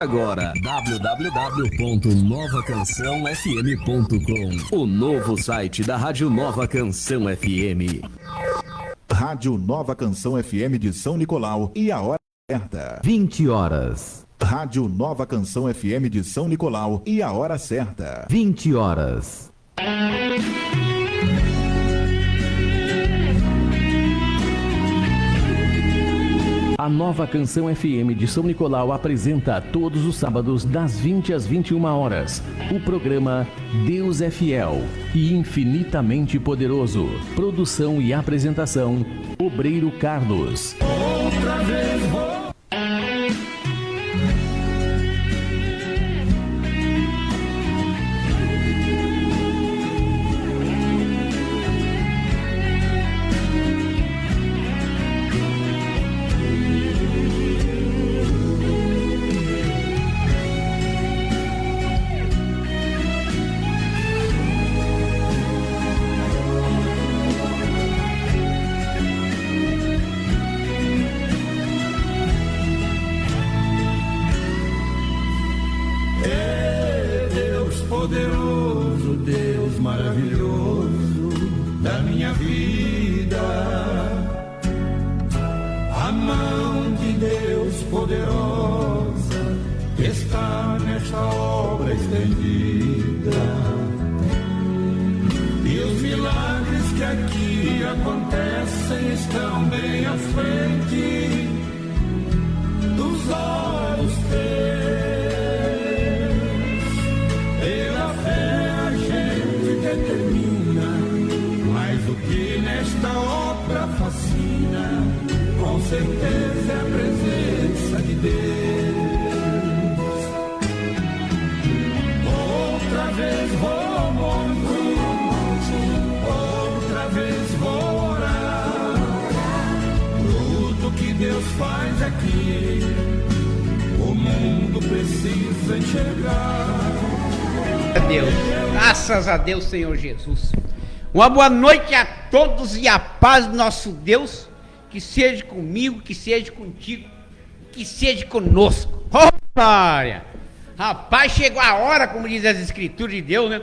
Agora, www.novacançãofm.com, o novo site da Rádio Nova Canção FM. Rádio Nova Canção FM de São Nicolau e a hora certa. 20 horas. Rádio Nova Canção FM de São Nicolau e a hora certa. 20 horas. A Nova Canção FM de São Nicolau apresenta todos os sábados das 20 às 21 horas o programa Deus é Fiel e Infinitamente Poderoso. Produção e apresentação, Obreiro Carlos. Outra vez vou... Poderoso, Deus maravilhoso da minha vida, a mão de Deus poderosa está nesta obra estendida, e os milagres que aqui acontecem estão bem à frente dos olhos teus. Determina, mas o que nesta obra fascina, com certeza é a presença de Deus. Outra vez vou monte, outra vez vou orar. Tudo que Deus faz aqui, o mundo precisa enxergar. Deus, graças a Deus, Senhor Jesus. Uma boa noite a todos e a paz do nosso Deus, que seja comigo, que seja contigo, que seja conosco. Oh, glória! Rapaz, chegou a hora, como diz as escrituras de Deus, né?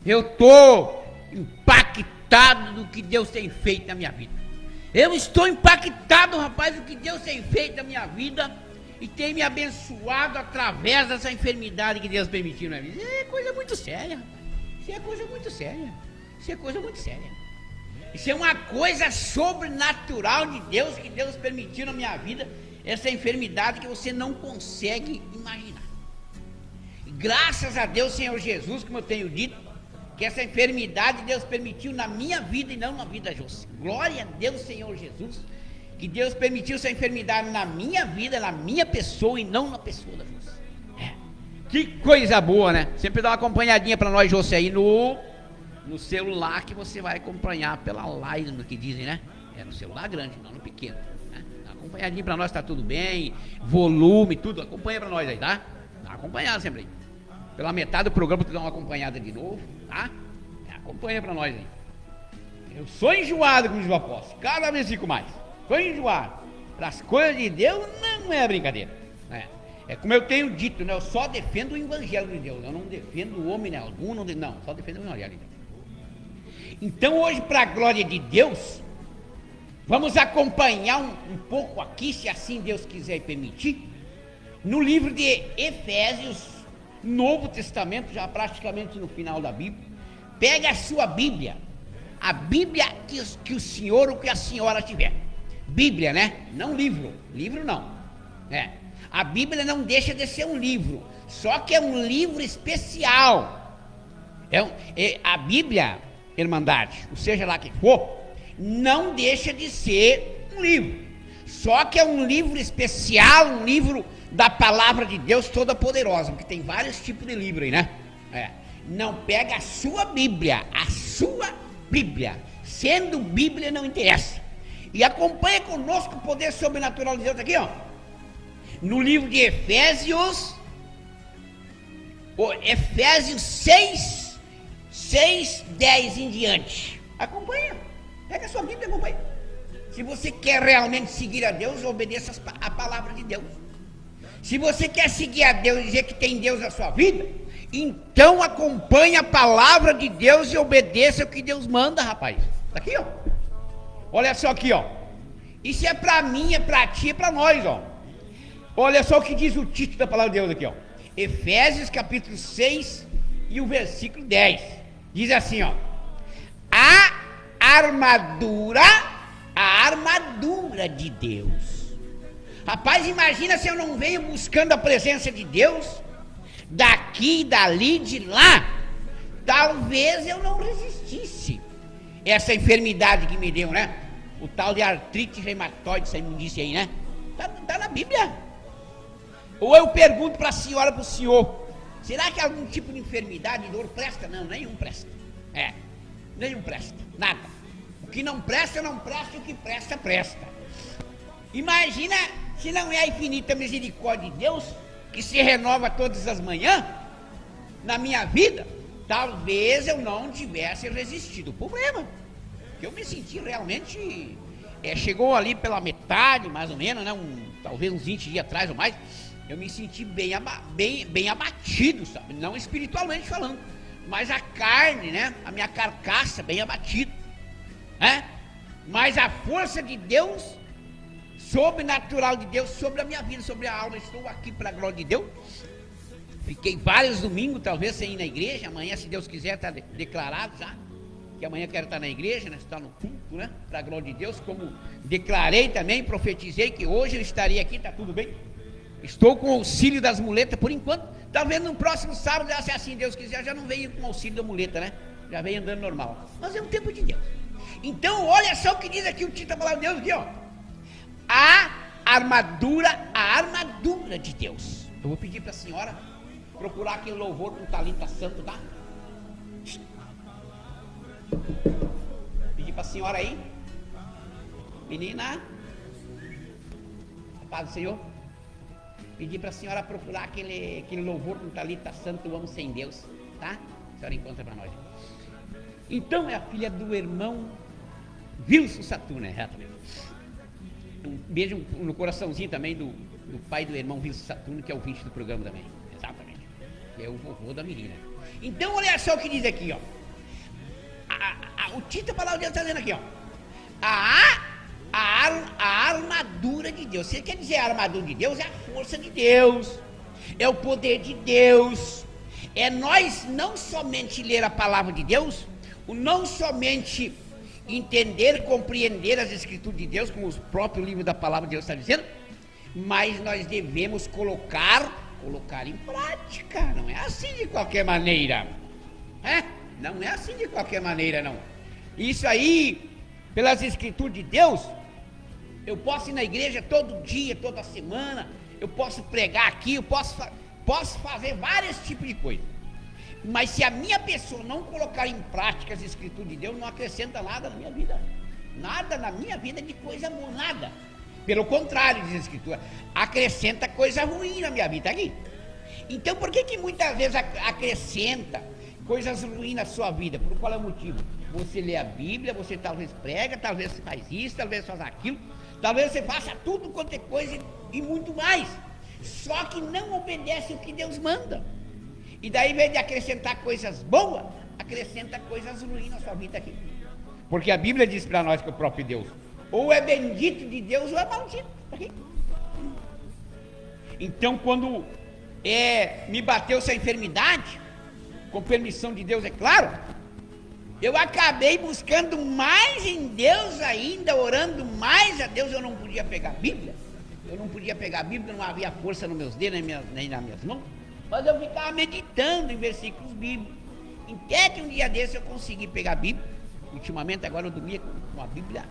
Eu estou impactado do que Deus tem feito na minha vida. Eu estou impactado, rapaz, do que Deus tem feito na minha vida e tem me abençoado através dessa enfermidade que Deus permitiu na minha vida. Isso é coisa muito séria, rapaz. Isso é coisa muito séria. Isso é coisa muito séria. Isso é uma coisa sobrenatural de Deus, que Deus permitiu na minha vida, essa enfermidade que você não consegue imaginar. E graças a Deus, Senhor Jesus, como eu tenho dito, que essa enfermidade Deus permitiu na minha vida e não na vida de José. Glória a Deus, Senhor Jesus, que Deus permitiu essa enfermidade na minha vida, na minha pessoa e não na pessoa da José. Que coisa boa, né? Sempre dá uma acompanhadinha para nós, José, aí no celular, que você vai acompanhar pela live, no que dizem, né? É no celular grande, não no pequeno, né? Dá uma acompanhadinha para nós, tá tudo bem, volume, tudo, acompanha para nós aí, tá? Dá uma acompanhada sempre aí. Pela metade do programa tu dá uma acompanhada de novo, tá? Acompanha para nós aí. Eu sou enjoado, como diz o apóstolo, cada vez fico mais. Estou enjoado. Para as coisas de Deus não é brincadeira, né? É como eu tenho dito, né? Eu só defendo o evangelho de Deus. Eu não defendo o homem algum, não, só defendo o evangelho de Deus. Então hoje, para a glória de Deus, vamos acompanhar um pouco aqui, se assim Deus quiser e permitir, no livro de Efésios, Novo Testamento, já praticamente no final da Bíblia. Pega a sua Bíblia, a Bíblia que o senhor ou que a senhora tiver. Bíblia, né? Não livro. Livro não. A Bíblia não deixa de ser um livro, só que é um livro especial. A Bíblia, irmandade, ou seja lá que for, não deixa de ser um livro, só que é um livro especial, um livro da palavra de Deus toda poderosa, porque tem vários tipos de livro aí, né? Não pega a sua Bíblia, sendo Bíblia não interessa. E acompanha conosco o poder sobrenatural de Deus aqui, ó. No livro de Efésios, Efésios 6, 10 em diante. Acompanha. Pega a sua Bíblia e acompanha. Se você quer realmente seguir a Deus, obedeça a palavra de Deus. Se você quer seguir a Deus e dizer que tem Deus na sua vida, então acompanhe a palavra de Deus e obedeça o que Deus manda, rapaz. Tá aqui, ó. Olha só aqui, ó. Isso é pra mim, é pra ti, é pra nós, ó. Olha só o que diz o título da palavra de Deus aqui, ó. Efésios capítulo 6 e o versículo 10. Diz assim, ó. A armadura de Deus. Rapaz, imagina se eu não venho buscando a presença de Deus, daqui, dali, de lá. Talvez eu não resistisse essa enfermidade que me deu, né? O tal de artrite reumatoide, essa imundícia aí, né? Tá na Bíblia. Ou eu pergunto para a senhora, para o senhor, será que algum tipo de enfermidade, dor presta? Não, nenhum presta. Nenhum presta, nada. O que não presta, não presta, e o que presta, presta. Imagina se não é a infinita misericórdia de Deus, que se renova todas as manhãs, na minha vida, talvez eu não tivesse resistido. O problema, que eu me senti realmente, chegou ali pela metade, mais ou menos, né? Talvez uns 20 dias atrás ou mais, eu me senti bem abatido, sabe? Não espiritualmente falando, mas a carne, né? A minha carcaça bem abatida, né? Mas a força de Deus, sobrenatural de Deus, sobre a minha vida, sobre a alma, estou aqui para a glória de Deus. Fiquei vários domingos, talvez sem ir na igreja. Amanhã, se Deus quiser, está declarado já, que amanhã quero estar na igreja, né? Estar no culto, né? Para a glória de Deus, como declarei também, profetizei que hoje eu estaria aqui, está tudo bem. Estou com o auxílio das muletas por enquanto. Talvez no próximo sábado, se assim Deus quiser, já não venho com o auxílio da muleta, né? Já venho andando normal. Mas é um tempo de Deus. Então, olha só o que diz aqui o título da palavra de Deus aqui, ó. A armadura de Deus. Eu vou pedir para a senhora procurar aqui o louvor com talita santo, tá? Pedir para a senhora aí, menina, a paz do Senhor. Pedir para a senhora procurar aquele louvor com talita santo, eu amo sem Deus, tá? A senhora encontra para nós. Então é a filha do irmão Wilson Saturno, exatamente. Um beijo no coraçãozinho também do pai do irmão Wilson Saturno, que é o ouvinte do programa também, exatamente, que é o vovô da menina. Então olha só o que diz aqui, ó. O título da palavra de Deus está dizendo aqui, ó. A armadura de Deus. Você quer dizer a armadura de Deus? É a força de Deus, é o poder de Deus. É nós não somente ler a palavra de Deus, não somente entender, compreender as escrituras de Deus, como o próprio livro da palavra de Deus está dizendo, mas nós devemos colocar em prática. Não é assim de qualquer maneira, não é assim de qualquer maneira, não. Isso aí, pelas escrituras de Deus, eu posso ir na igreja todo dia, toda semana, eu posso pregar aqui, eu posso fazer vários tipos de coisa, mas se a minha pessoa não colocar em prática as escrituras de Deus, não acrescenta nada na minha vida, nada na minha vida de coisa boa, nada. Pelo contrário, diz a escritura, acrescenta coisa ruim na minha vida, tá aqui. Então por que muitas vezes acrescenta coisas ruins na sua vida? Por qual é o motivo? Você lê a Bíblia, você talvez prega, talvez você faz isso, talvez faz aquilo, talvez você faça tudo quanto é coisa e muito mais, só que não obedece o que Deus manda. E daí, em vez de acrescentar coisas boas, acrescenta coisas ruins na sua vida aqui. Porque a Bíblia diz para nós que o próprio Deus, ou é bendito de Deus, ou é maldito. Aqui. Então, quando me bateu essa enfermidade, com permissão de Deus, é claro, eu acabei buscando mais em Deus ainda, orando mais a Deus. Eu não podia pegar a Bíblia, não havia força nos meus dedos, nem nas minhas mãos, mas eu ficava meditando em versículos bíblicos. Até que um dia desse eu consegui pegar a Bíblia. Ultimamente agora eu dormia com a Bíblia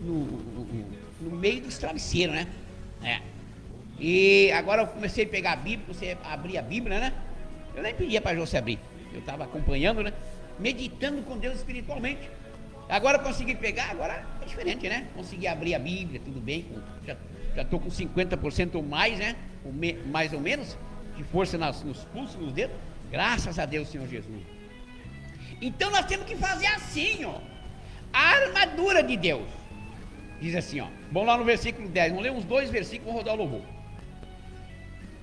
no meio dos travesseiros, né? E agora eu comecei a pegar a Bíblia, você abrir a Bíblia, né? Eu nem pedia para você abrir, eu estava acompanhando, né? Meditando com Deus espiritualmente. Agora eu consegui pegar, agora é diferente, né? Consegui abrir a Bíblia, tudo bem, já estou com 50% ou mais, né? Mais ou menos, de força nos pulsos, nos dedos, graças a Deus, Senhor Jesus. Então nós temos que fazer assim, ó, a armadura de Deus. Diz assim, ó, vamos lá no versículo 10, vamos ler uns 2 versículos, vamos rodar o louvor.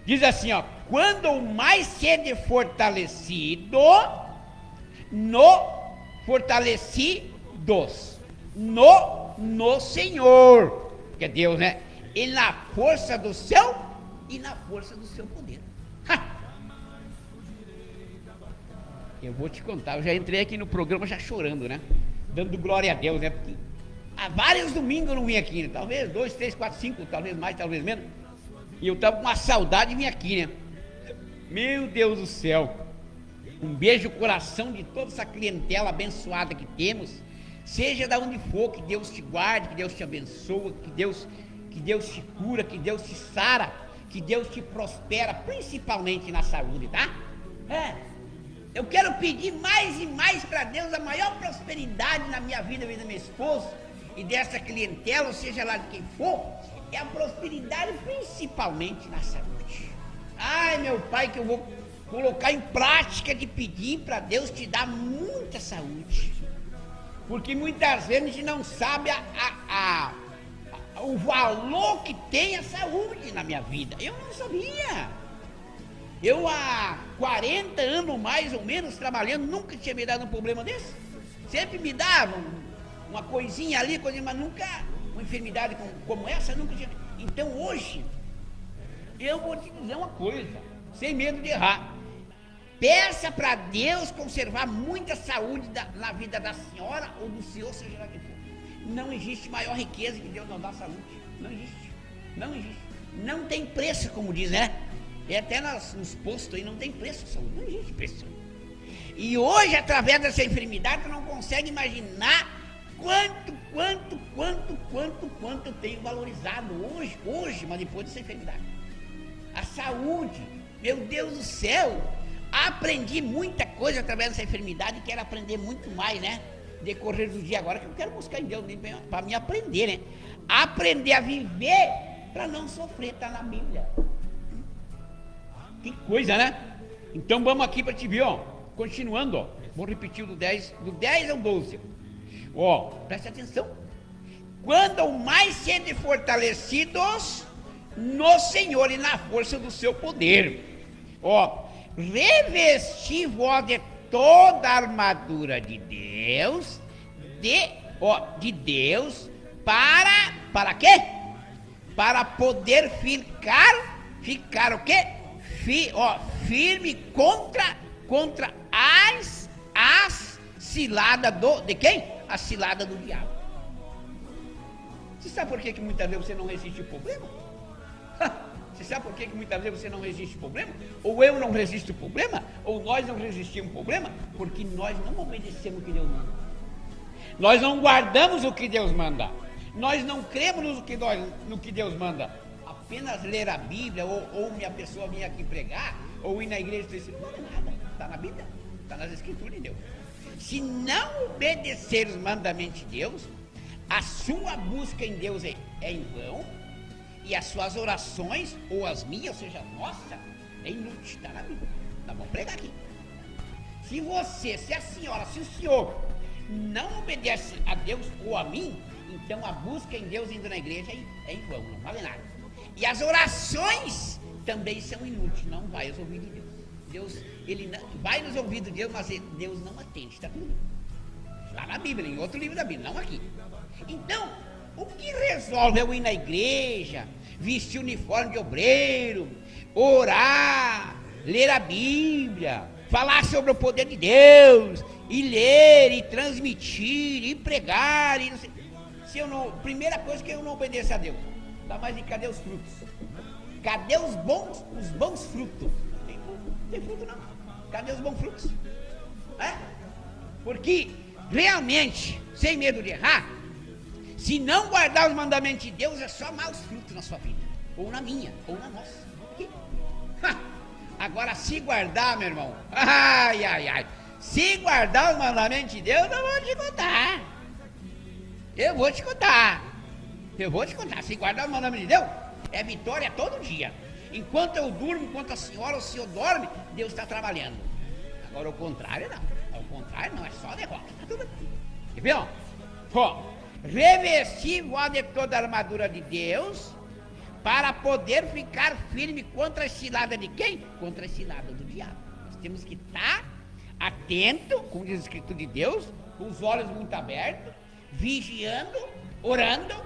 Diz assim, ó, quando o mais sede fortalecido, fortalecidos, no Senhor, que é Deus, né? E na força do seu poder. Eu vou te contar, eu já entrei aqui no programa já chorando, né? Dando glória a Deus, né? Porque há vários domingos eu não vim aqui, né? Talvez 2, 3, 4, 5, talvez mais, talvez menos. E eu estava com uma saudade de vir aqui, né? Meu Deus do céu. Um beijo no coração de toda essa clientela abençoada que temos. Seja da onde for, que Deus te guarde, que Deus te abençoe, que Deus te cura, que Deus te sara, que Deus te prospera, principalmente na saúde, tá? Eu quero pedir mais e mais para Deus a maior prosperidade na minha vida, vida da minha esposa e dessa clientela, ou seja lá de quem for, é a prosperidade principalmente na saúde. Ai, meu Pai, que eu vou colocar em prática de pedir para Deus te dar muita saúde, porque muitas vezes a gente não sabe o valor que tem a saúde na minha vida. Eu não sabia. Eu há 40 anos mais ou menos trabalhando, nunca tinha me dado um problema desse. Sempre me dava uma coisinha ali, mas nunca uma enfermidade como essa, nunca tinha. Então hoje, eu vou te dizer uma coisa, sem medo de errar. Peça para Deus conservar muita saúde na vida da senhora ou do senhor, seja lá que for. Não existe maior riqueza que Deus não dá saúde. Não existe. Não existe. Não tem preço, como diz, né? E até nos postos aí não tem preço de saúde. Não existe preço. E hoje, através dessa enfermidade, tu não consegue imaginar quanto eu tenho valorizado hoje, mas depois dessa enfermidade. A saúde, meu Deus do céu, aprendi muita coisa através dessa enfermidade, quero aprender muito mais, né? Decorrer do dia agora, que eu quero buscar em Deus para me aprender, né? Aprender a viver para não sofrer, tá na Bíblia. Que coisa, né? Então vamos aqui para te ver, ó. Continuando, ó. Vou repetir do 10 ao 12. Ó, preste atenção. Quando o mais sede fortalecidos no Senhor e na força do seu poder. Ó, revesti vós de toda a armadura de Deus, de Deus, para quê? Para poder ficar o quê? Firme contra as ciladas de quem? A cilada do diabo. Você sabe por que muitas vezes você não resiste o problema? Você sabe por que muitas vezes você não resiste o problema? Ou eu não resisto o problema? Ou nós não resistimos o problema? Porque nós não obedecemos o que Deus manda. Nós não guardamos o que Deus manda. Nós não cremos no que Deus manda. Apenas ler a Bíblia, ou minha pessoa vir aqui pregar, ou ir na igreja, não é nada. Está na Bíblia, está nas Escrituras de Deus. Se não obedecer os mandamentos de Deus, a sua busca em Deus é em vão, e as suas orações, ou as minhas, ou seja, a nossa, é inútil. Está na Bíblia. Nós vamos pregar aqui. Se a senhora, se o senhor não obedece a Deus ou a mim, então a busca em Deus indo na igreja é em vão, não vale nada. E as orações também são inúteis, não vai aos ouvidos de Deus. Deus, ele não, vai nos ouvidos de Deus, mas Deus não atende, está tudo lá na Bíblia, em outro livro da Bíblia, não aqui. Então, o que resolve eu ir na igreja, vestir o uniforme de obreiro, orar, ler a Bíblia, falar sobre o poder de Deus, e ler, e transmitir, e pregar, e não sei. Se eu não, primeira coisa que eu não obedeço a Deus, dá mais de cadê os frutos? Cadê os bons frutos? Tem fruto não. Cadê os bons frutos? Porque realmente, sem medo de errar, se não guardar os mandamentos de Deus, é só maus frutos na sua vida, ou na minha, ou na nossa. Agora, se guardar, meu irmão, se guardar os mandamentos de Deus, eu vou te contar. Eu vou te contar. Se guardar os mandamentos de Deus, é vitória todo dia. Enquanto eu durmo, enquanto a senhora ou o senhor dorme, Deus está trabalhando. Agora, o contrário não. O contrário não, é só derrota. Tá tudo bem. Quer ver, ó? Revesti-vos de toda a armadura de Deus, para poder ficar firme contra a cilada de quem? Contra a cilada do diabo. Nós temos que estar atento, como diz a Escritura de Deus, com os olhos muito abertos, vigiando, orando,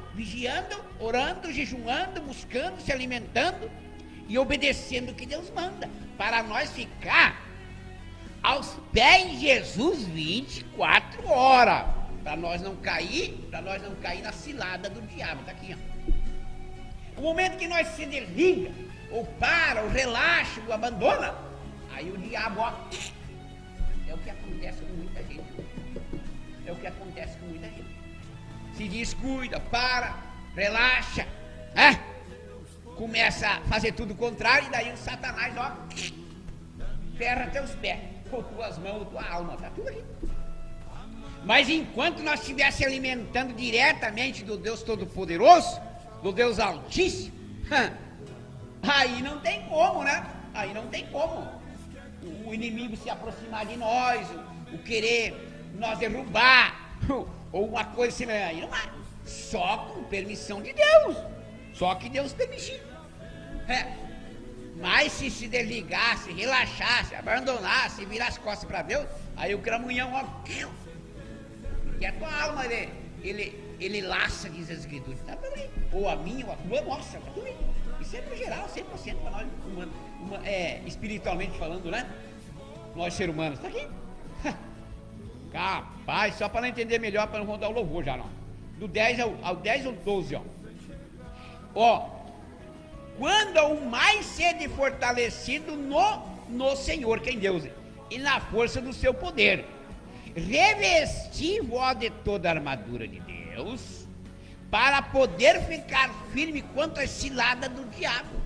jejuando, buscando, se alimentando e obedecendo o que Deus manda, para nós ficar aos pés de Jesus 24 horas, para nós não cair na cilada do diabo. Tá aqui, ó. O momento que nós se desliga, ou para, ou relaxa, ou abandona, aí o diabo, ó, é o que acontece com muita gente. É o que acontece com muita gente. Se descuida, para, relaxa, começa a fazer tudo o contrário, e daí o Satanás, ó, ferra teus pés, ou tuas mãos, ou tua alma, tá tudo aqui. Mas enquanto nós estivéssemos se alimentando diretamente do Deus Todo-Poderoso, do Deus Altíssimo, aí não tem como, né? Aí não tem como o inimigo se aproximar de nós, o querer nós derrubar, ou uma coisa assim, aí não há. Só com permissão de Deus, só que Deus permitiu. Mas se desligasse, relaxasse, abandonasse, virasse as costas para Deus, aí o cramunhão, ó, que a tua alma, ele laça, diz as Escrituras, tá tudo bem. Ou a minha, ou a tua, nossa, tá tudo bem. Isso é no geral, 100% para nós, espiritualmente falando, né? Nós seres humanos, tá aqui. Capaz, só para não entender melhor, para não rodar o louvor já, não. Do 10 ao 10 ou 12, ó. Ó, quando o mais sede fortalecido no Senhor, que é em Deus, e na força do seu poder, revesti-vos de toda a armadura de Deus, para poder ficar firme contra a cilada do diabo.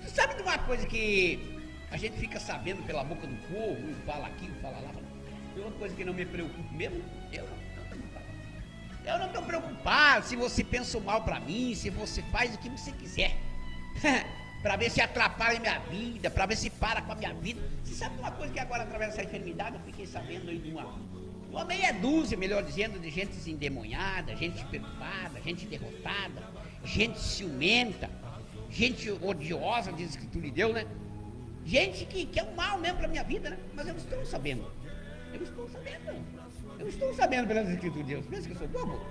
Você sabe de uma coisa que a gente fica sabendo pela boca do povo, um fala aqui, um fala lá, tem uma coisa que não me preocupa mesmo? Eu não estou preocupado se você pensa mal para mim, se você faz o que você quiser, para ver se atrapalha minha vida, para ver se para com a minha vida. Você sabe uma coisa que agora, através dessa enfermidade, eu fiquei sabendo aí de uma meia dúzia, melhor dizendo, de gente endemoniada, gente preocupada, gente derrotada, gente ciumenta, gente odiosa, diz a Escritura de Deus, né? Gente que quer o mal mesmo para minha vida, né? Mas eu não estou sabendo. Eu estou sabendo pelas Escrituras de Deus. Pensa que eu sou bobo?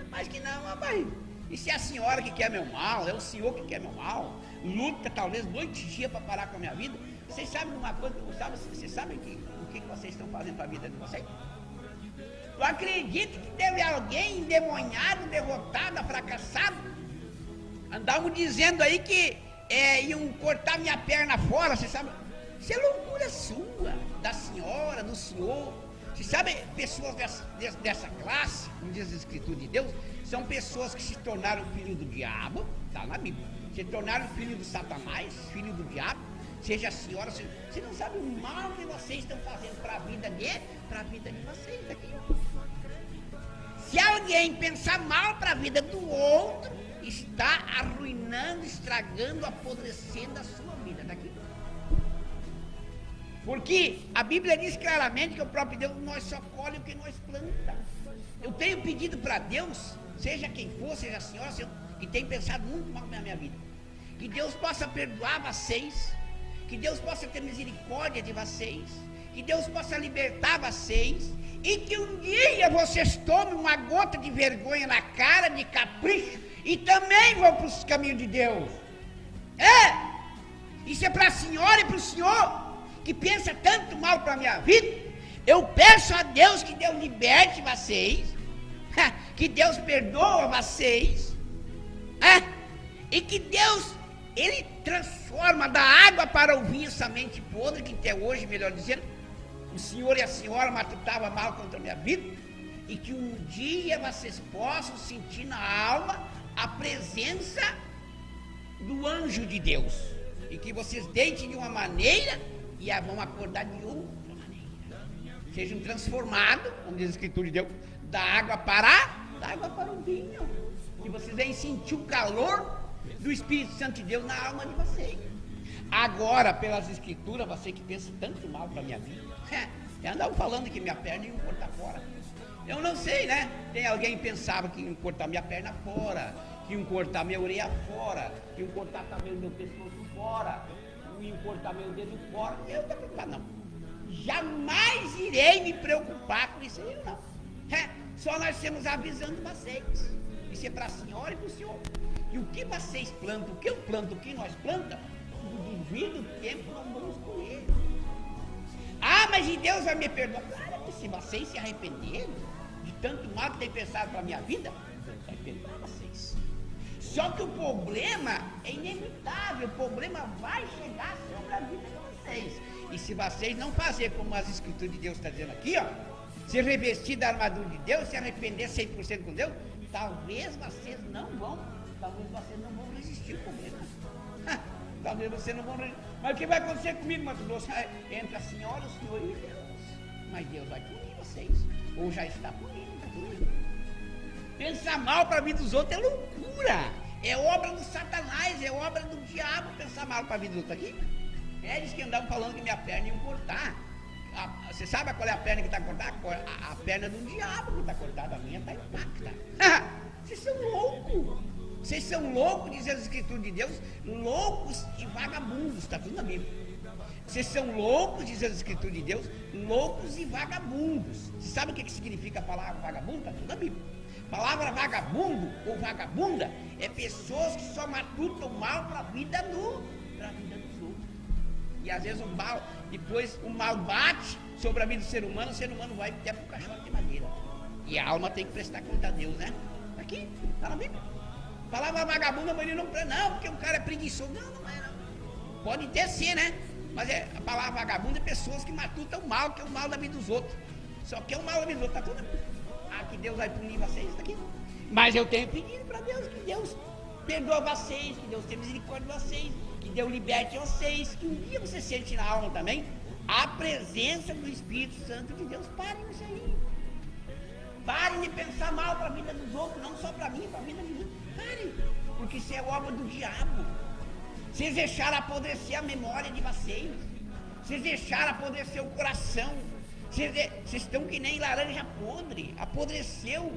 Mas que não, rapaz. E se é a senhora que quer meu mal, é o senhor que quer meu mal, luta talvez noite e dia para parar com a minha vida. Vocês sabem de uma coisa, vocês sabem o que vocês estão fazendo para a vida de vocês? Eu acredito que deve alguém endemoniado, derrotado, fracassado, andavam dizendo aí que iam cortar minha perna fora, você sabe? Isso é loucura sua, da senhora, do senhor. Você sabe, pessoas dessa classe, como diz a Escritura de Deus, são pessoas que se tornaram filhos do diabo, está na Bíblia, se tornaram filhos do Satanás, filhos do diabo. Seja a senhora, você não sabe o mal que vocês estão fazendo para a vida de vocês aqui. Se alguém pensar mal para a vida do outro, está arruinando, estragando, apodrecendo a sua vida daqui. Porque a Bíblia diz claramente que o próprio Deus, nós só colhe o que nós plantamos. Eu tenho pedido para Deus, seja quem for, seja a senhora, que tem pensado muito mal na minha vida, que Deus possa perdoar vocês, que Deus possa ter misericórdia de vocês, que Deus possa libertar vocês, e que um dia vocês tomem uma gota de vergonha na cara, de capricho, e também vão para os caminhos de Deus. Isso é para a senhora e para o senhor, que pensa tanto mal para a minha vida. Eu peço a Deus que Deus liberte vocês, que Deus perdoa vocês, e que Deus, Ele transforma da água para o vinho essa mente podre, que até hoje, melhor dizendo, o senhor e a senhora matutavam mal contra a minha vida, e que um dia vocês possam sentir na alma a presença do anjo de Deus, e que vocês deitem de uma maneira e vão acordar de outra maneira, sejam transformados, como diz a Escritura de Deus, da água para o vinho, que vocês venham sentir o calor do Espírito Santo de Deus na alma de vocês. Agora, pelas Escrituras, você que pensa tanto mal para a minha vida, eu andava falando que minha perna ia cortar fora, Eu não sei, né? Tem alguém que pensava que iam cortar minha perna fora, que iam cortar minha orelha fora, que iam cortar também o meu pescoço fora, que iam cortar meu dedo fora. Eu não estou preocupado, não. Jamais irei me preocupar com isso aí, não. Só nós estamos avisando vocês. Isso é para a senhora e para o senhor. E o que vocês plantam, o que eu planto, o que nós plantamos, no devido tempo nós vamos colher. Ah, mas e Deus vai me perdoar? Claro que se vocês se arrependerem de tanto mal que tem pensado para a minha vida, Deus vai perdoar vocês. Só que o problema é inevitável, o problema vai chegar sobre a vida de vocês. E se vocês não fazerem como as escrituras de Deus está dizendo aqui, ó, se revestir da armadura de Deus, se arrepender 100% com Deus, talvez vocês não vão resistir ao problema. Talvez vocês não vão resistir. Mas o que vai acontecer comigo, Mato Grosso? Entre a senhora, o senhor e Deus. Mas Deus vai punir vocês. Ou já está punindo, está punindo. Pensar mal para a vida dos outros é loucura. É obra do Satanás, é obra do diabo pensar mal para a vida dos outros aqui. Eles que andavam falando que minha perna iam cortar. Você sabe qual é a perna que está cortada? A perna do diabo que está cortada, a minha está intacta. Vocês são loucos. Vocês são loucos, diz as escrituras de Deus, loucos e vagabundos, está tudo na Bíblia. Vocês são loucos, diz as escrituras de Deus, loucos e vagabundos. Você sabe o que significa a palavra vagabundo? Está tudo na Bíblia. A palavra vagabundo ou vagabunda é pessoas que só matutam mal para a vida dos outros. E às vezes depois o mal bate sobre a vida do ser humano, o ser humano vai até para o caixote de madeira. E a alma tem que prestar conta a Deus, né? Aqui, está na Bíblia. A palavra vagabunda, mas ele não, porque o cara é preguiçoso. Não é não. Pode até ser, né? Mas a palavra vagabunda é pessoas que matutam o mal, que é o mal da vida dos outros. Só que é o mal da vida dos outros, está tudo aqui. Que Deus vai punir vocês, está aqui. Mas eu tenho pedido para Deus que Deus perdoe vocês, que Deus tenha misericórdia de vocês, que Deus liberte vocês, que um dia você sente na alma também a presença do Espírito Santo de Deus. Parem isso aí. Parem de pensar mal para a vida dos outros, não só para mim, para a vida de outros. Parem, porque isso é obra do diabo. Vocês deixaram apodrecer a memória de vocês. Vocês deixaram apodrecer o coração. Vocês estão que nem laranja podre. Apodreceu.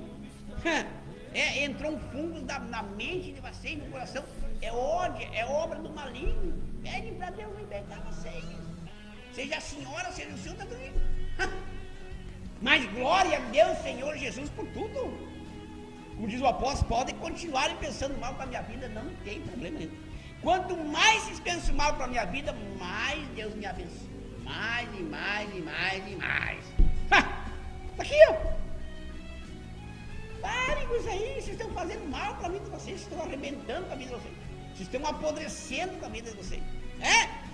Entrou um fungo na mente de vocês, no coração. É ódio, é obra do maligno. Pedem para Deus libertar vocês. Seja a senhora, seja o senhor, está tudo. Mas glória a Deus, Senhor Jesus, por tudo. Como diz o apóstolo, podem continuarem pensando mal para a minha vida, não tem problema nenhum. Quanto mais vocês pensam mal para a minha vida, mais Deus me abençoa. Mais e mais e mais e mais. Aqui, ó. Parem com isso aí, vocês estão fazendo mal para a vida de vocês, vocês estão arrebentando com a vida de vocês. Vocês estão apodrecendo com a vida de vocês.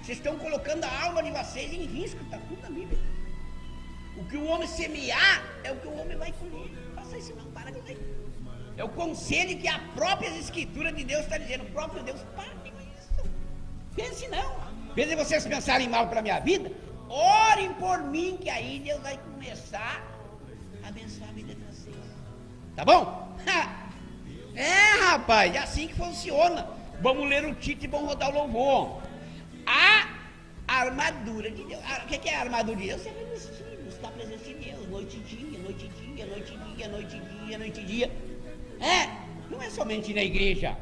Vocês estão colocando a alma de vocês em risco, está tudo na Bíblia. O que o homem semear é o que o homem vai colher. Faça isso não, para com isso aí. É o conselho que a própria escritura de Deus está dizendo. O próprio Deus, para com isso. Pense não. Pense vocês pensarem mal para a minha vida, orem por mim, que aí Deus vai começar a abençoar a vida de vocês. Tá bom? Rapaz, é assim que funciona. Vamos ler o título e vamos rodar o louvor. A armadura de Deus. O que é a armadura de Deus? Você vai vestir, está presente em Deus, noite e dia, noite e dia, noite e dia, noite e dia, noite e dia. Não é somente ir na igreja.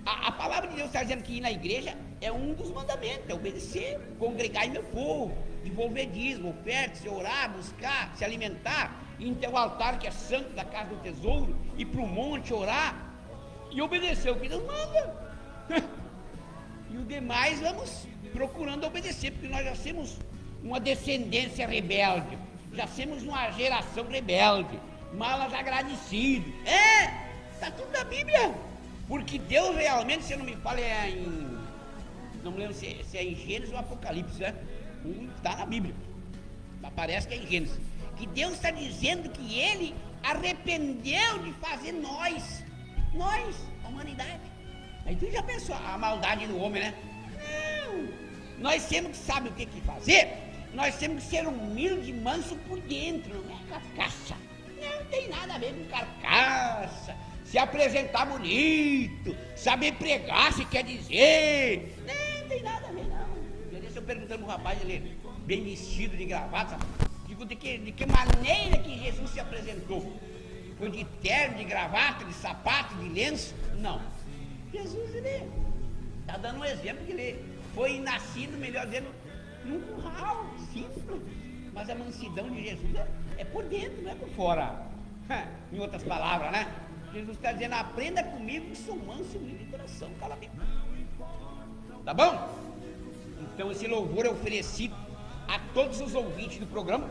A palavra de Deus está dizendo que ir na igreja é um dos mandamentos, é obedecer, congregar em meu povo, devolver dízimo, oferta, se orar, buscar, se alimentar, ir em teu altar que é santo da casa do tesouro, ir para o monte orar e obedecer o que Deus manda. E o demais vamos procurando obedecer, porque nós já temos uma descendência rebelde, já temos uma geração rebelde, malas agradecidos. Está tudo na Bíblia. Porque Deus realmente, se eu não me falo, não me lembro se é em Gênesis ou Apocalipse, né? Está na Bíblia, mas parece que é em Gênesis, que Deus está dizendo que Ele arrependeu de fazer nós, a humanidade. Aí tu já pensou a maldade do homem, né? Não, nós temos que saber o que fazer, nós temos que ser humilde e manso por dentro, não é carcaça, não tem nada a ver com carcaça. Se apresentar bonito, saber pregar se quer dizer, não tem nada a ver não. Eu estou perguntando para um rapaz, ele bem vestido, de gravata, digo, Digo, de que maneira que Jesus se apresentou? Foi de terno, de gravata, de sapato, de lenço? Não. Jesus, ele está dando um exemplo que ele foi nascido, melhor dizendo, num curral simples. Mas a mansidão de Jesus é por dentro, não é por fora. Em outras palavras, né? Jesus está dizendo, aprenda comigo que sou manso e humilde de coração. Cala a boca. Tá bom? Então esse louvor é oferecido a todos os ouvintes do programa,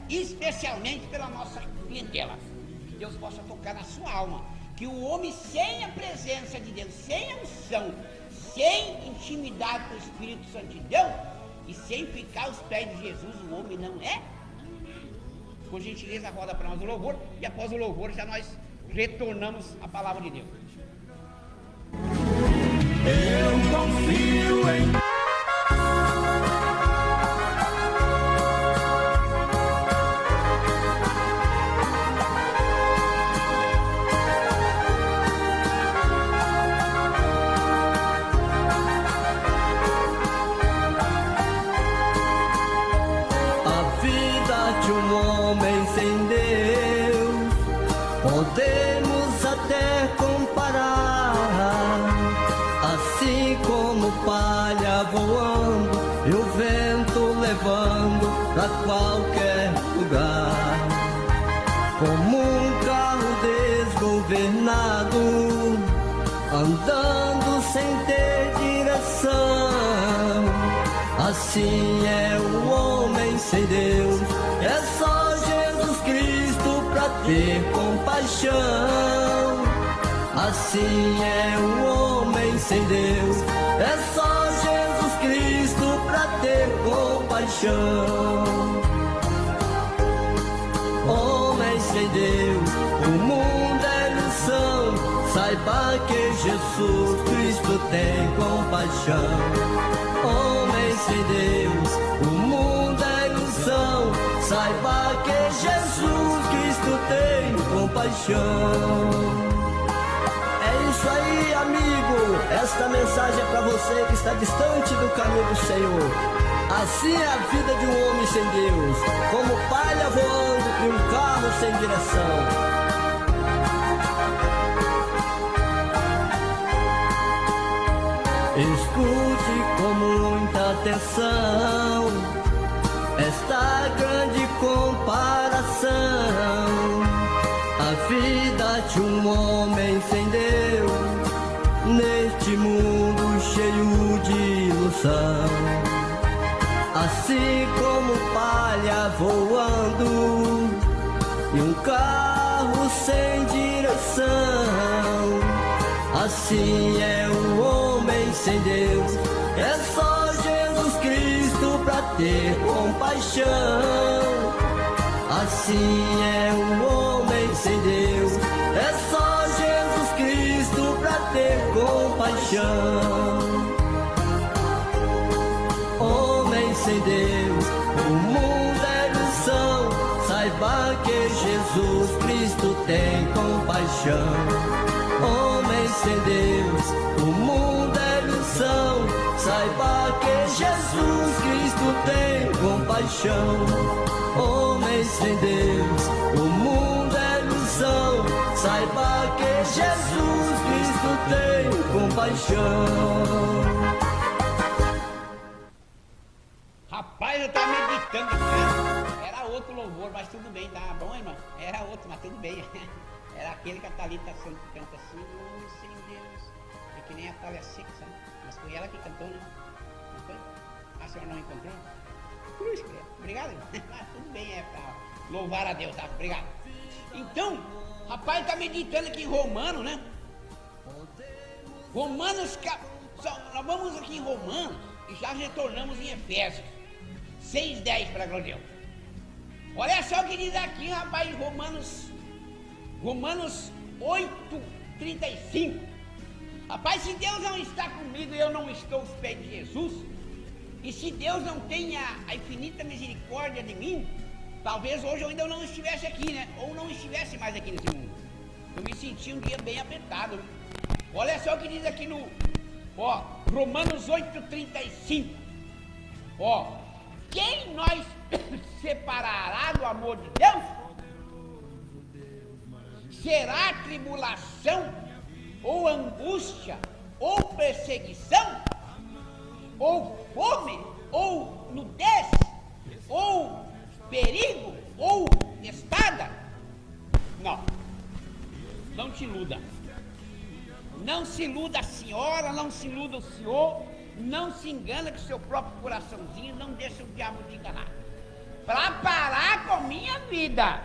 especialmente pela nossa clientela. Que Deus possa tocar na sua alma. Que o homem sem a presença de Deus, sem a unção, sem intimidade com o Espírito Santo de Deus e sem ficar aos pés de Jesus, o homem não é. Por gentileza, roda para nós o louvor e após o louvor já nós retornamos à palavra de Deus. Eu confio em podemos até comparar, assim como palha voando e o vento levando pra qualquer lugar, como um carro desgovernado, andando sem ter direção. Assim é o homem sem Deus, é só Jesus Cristo pra ter compaixão. Assim é o homem sem Deus, é só Jesus Cristo pra ter compaixão. Homem sem Deus, o mundo é ilusão, saiba que Jesus Cristo tem compaixão. Homem sem Deus, o mundo é ilusão, saiba que Jesus Cristo tem compaixão. É isso aí, amigo, esta mensagem é para você que está distante do caminho do Senhor. Assim é a vida de um homem sem Deus, como palha voando e um carro sem direção. Escute com muita atenção esta grande comparação. A vida de um homem sem Deus, neste mundo cheio de ilusão. Assim como palha voando e um carro sem direção. Assim é o homem sem Deus, é só Jesus Cristo pra ter compaixão. Assim é o homem sem Deus, é só Jesus Cristo pra ter compaixão. Homem sem Deus, o mundo é ilusão, saiba que Jesus Cristo tem compaixão. Homem sem Deus, o mundo é ilusão, saiba que Jesus Cristo tem compaixão. Homem sem Deus, o mundo é ilusão, saiba que Jesus Cristo tem compaixão. Rapaz, eu tava meditando aqui, era outro louvor, mas tudo bem, tá bom, irmão? Era outro, mas tudo bem. Era aquele que a Thalita canta assim, homem sem Deus. É que nem a Thalia Seca, sabe? Mas foi ela que cantou, né? Não foi? A senhora não encontrou? Cruz, obrigado. Mas tudo bem, é pra louvar a Deus, tá? Obrigado. Então, rapaz, tá meditando aqui em Romanos, né? Romanos, nós vamos aqui em Romanos e já retornamos em Efésios 6:10 para a glória de Deus. Olha só o que diz aqui, rapaz, em Romanos 8:35. Rapaz, se Deus não está comigo e eu não estou aos pés de Jesus, e se Deus não tem a infinita misericórdia de mim, talvez hoje eu ainda não estivesse aqui, né? Ou não estivesse mais aqui nesse mundo. Eu me senti um dia bem apertado. Olha só o que diz aqui no Romanos 8:35. quem nós separará do amor de Deus? Será tribulação, ou angústia, ou perseguição, ou fome, ou nudez, ou perigo, ou espada? Não. Não te iluda. Não se iluda a senhora, não se iluda o senhor, não se engana com seu próprio coraçãozinho, não deixa o diabo te enganar. Para parar com a minha vida,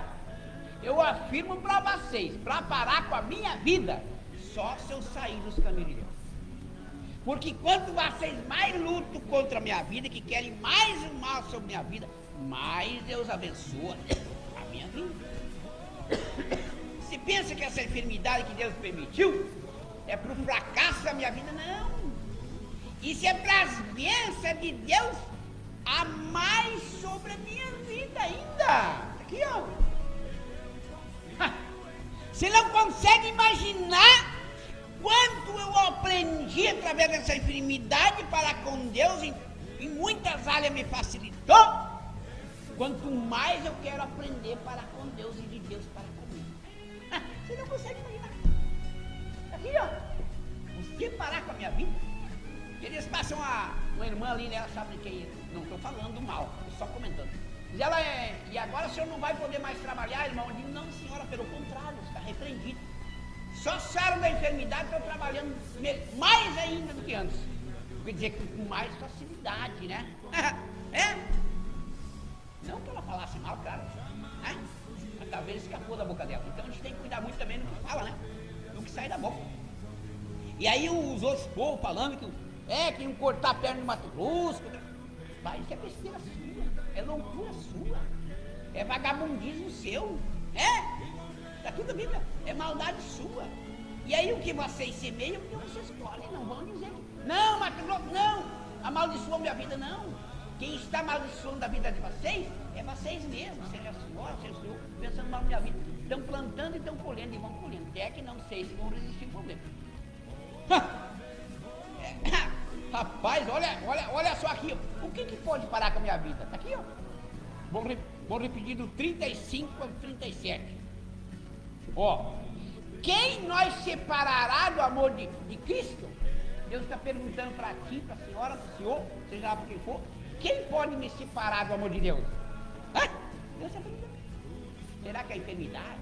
eu afirmo para vocês, para parar com a minha vida, só se eu sair dos caminhos de Deus. Porque quanto vocês mais lutam contra a minha vida, que querem mais o mal sobre a minha vida, mais Deus abençoa a minha vida. Se pensa que essa enfermidade que Deus permitiu é para o fracasso da minha vida, não. Isso é para as bênçãos de Deus a mais sobre a minha vida ainda. Aqui, ó. Você não consegue imaginar quanto eu aprendi através dessa enfermidade para com Deus, em muitas áreas me facilitou. Quanto mais eu quero aprender para com Deus e de Deus para comigo. Você não consegue imaginar. Aqui, ó. Você parar com a minha vida. Eles passam uma irmã ali, né? Ela sabe que não estou falando mal, estou só comentando. Diz ela, e agora o senhor não vai poder mais trabalhar, irmão? Eu digo, não, senhora, pelo contrário, está repreendido. Só saíram da enfermidade, estou trabalhando mais ainda do que antes. Quer dizer, com mais facilidade, né? É? Não que ela falasse mal, claro. Né? Mas talvez escapou da boca dela. Então a gente tem que cuidar muito também do que fala, né? Do que sai da boca. E aí os outros povos falando que iam cortar a perna do Mato Grosso. Pai, isso é besteira sua. É loucura sua. É vagabundismo seu. Tá tudo bem, é maldade sua. E aí o que vocês semeiam, o que vocês colhem, não vão dizer que... Não, Mato Grosso, não. Amaldiçoou minha vida, não. Quem está amaldiçoando a vida de vocês é vocês mesmos, seja a senhora, seja o senhor, pensando mal na minha vida. Estão plantando e estão colhendo e vão colhendo. Até que não sei se vão resistir ao problema. Rapaz, olha só aqui, ó. O que pode parar com a minha vida? Tá aqui, ó. Vou repetir do 35 ao 37. Ó, quem nós separará do amor de Cristo? Deus está perguntando para ti, para a senhora, para o senhor, seja lá para quem for, quem pode me separar do amor de Deus? Deus está perguntando. Será que é enfermidade?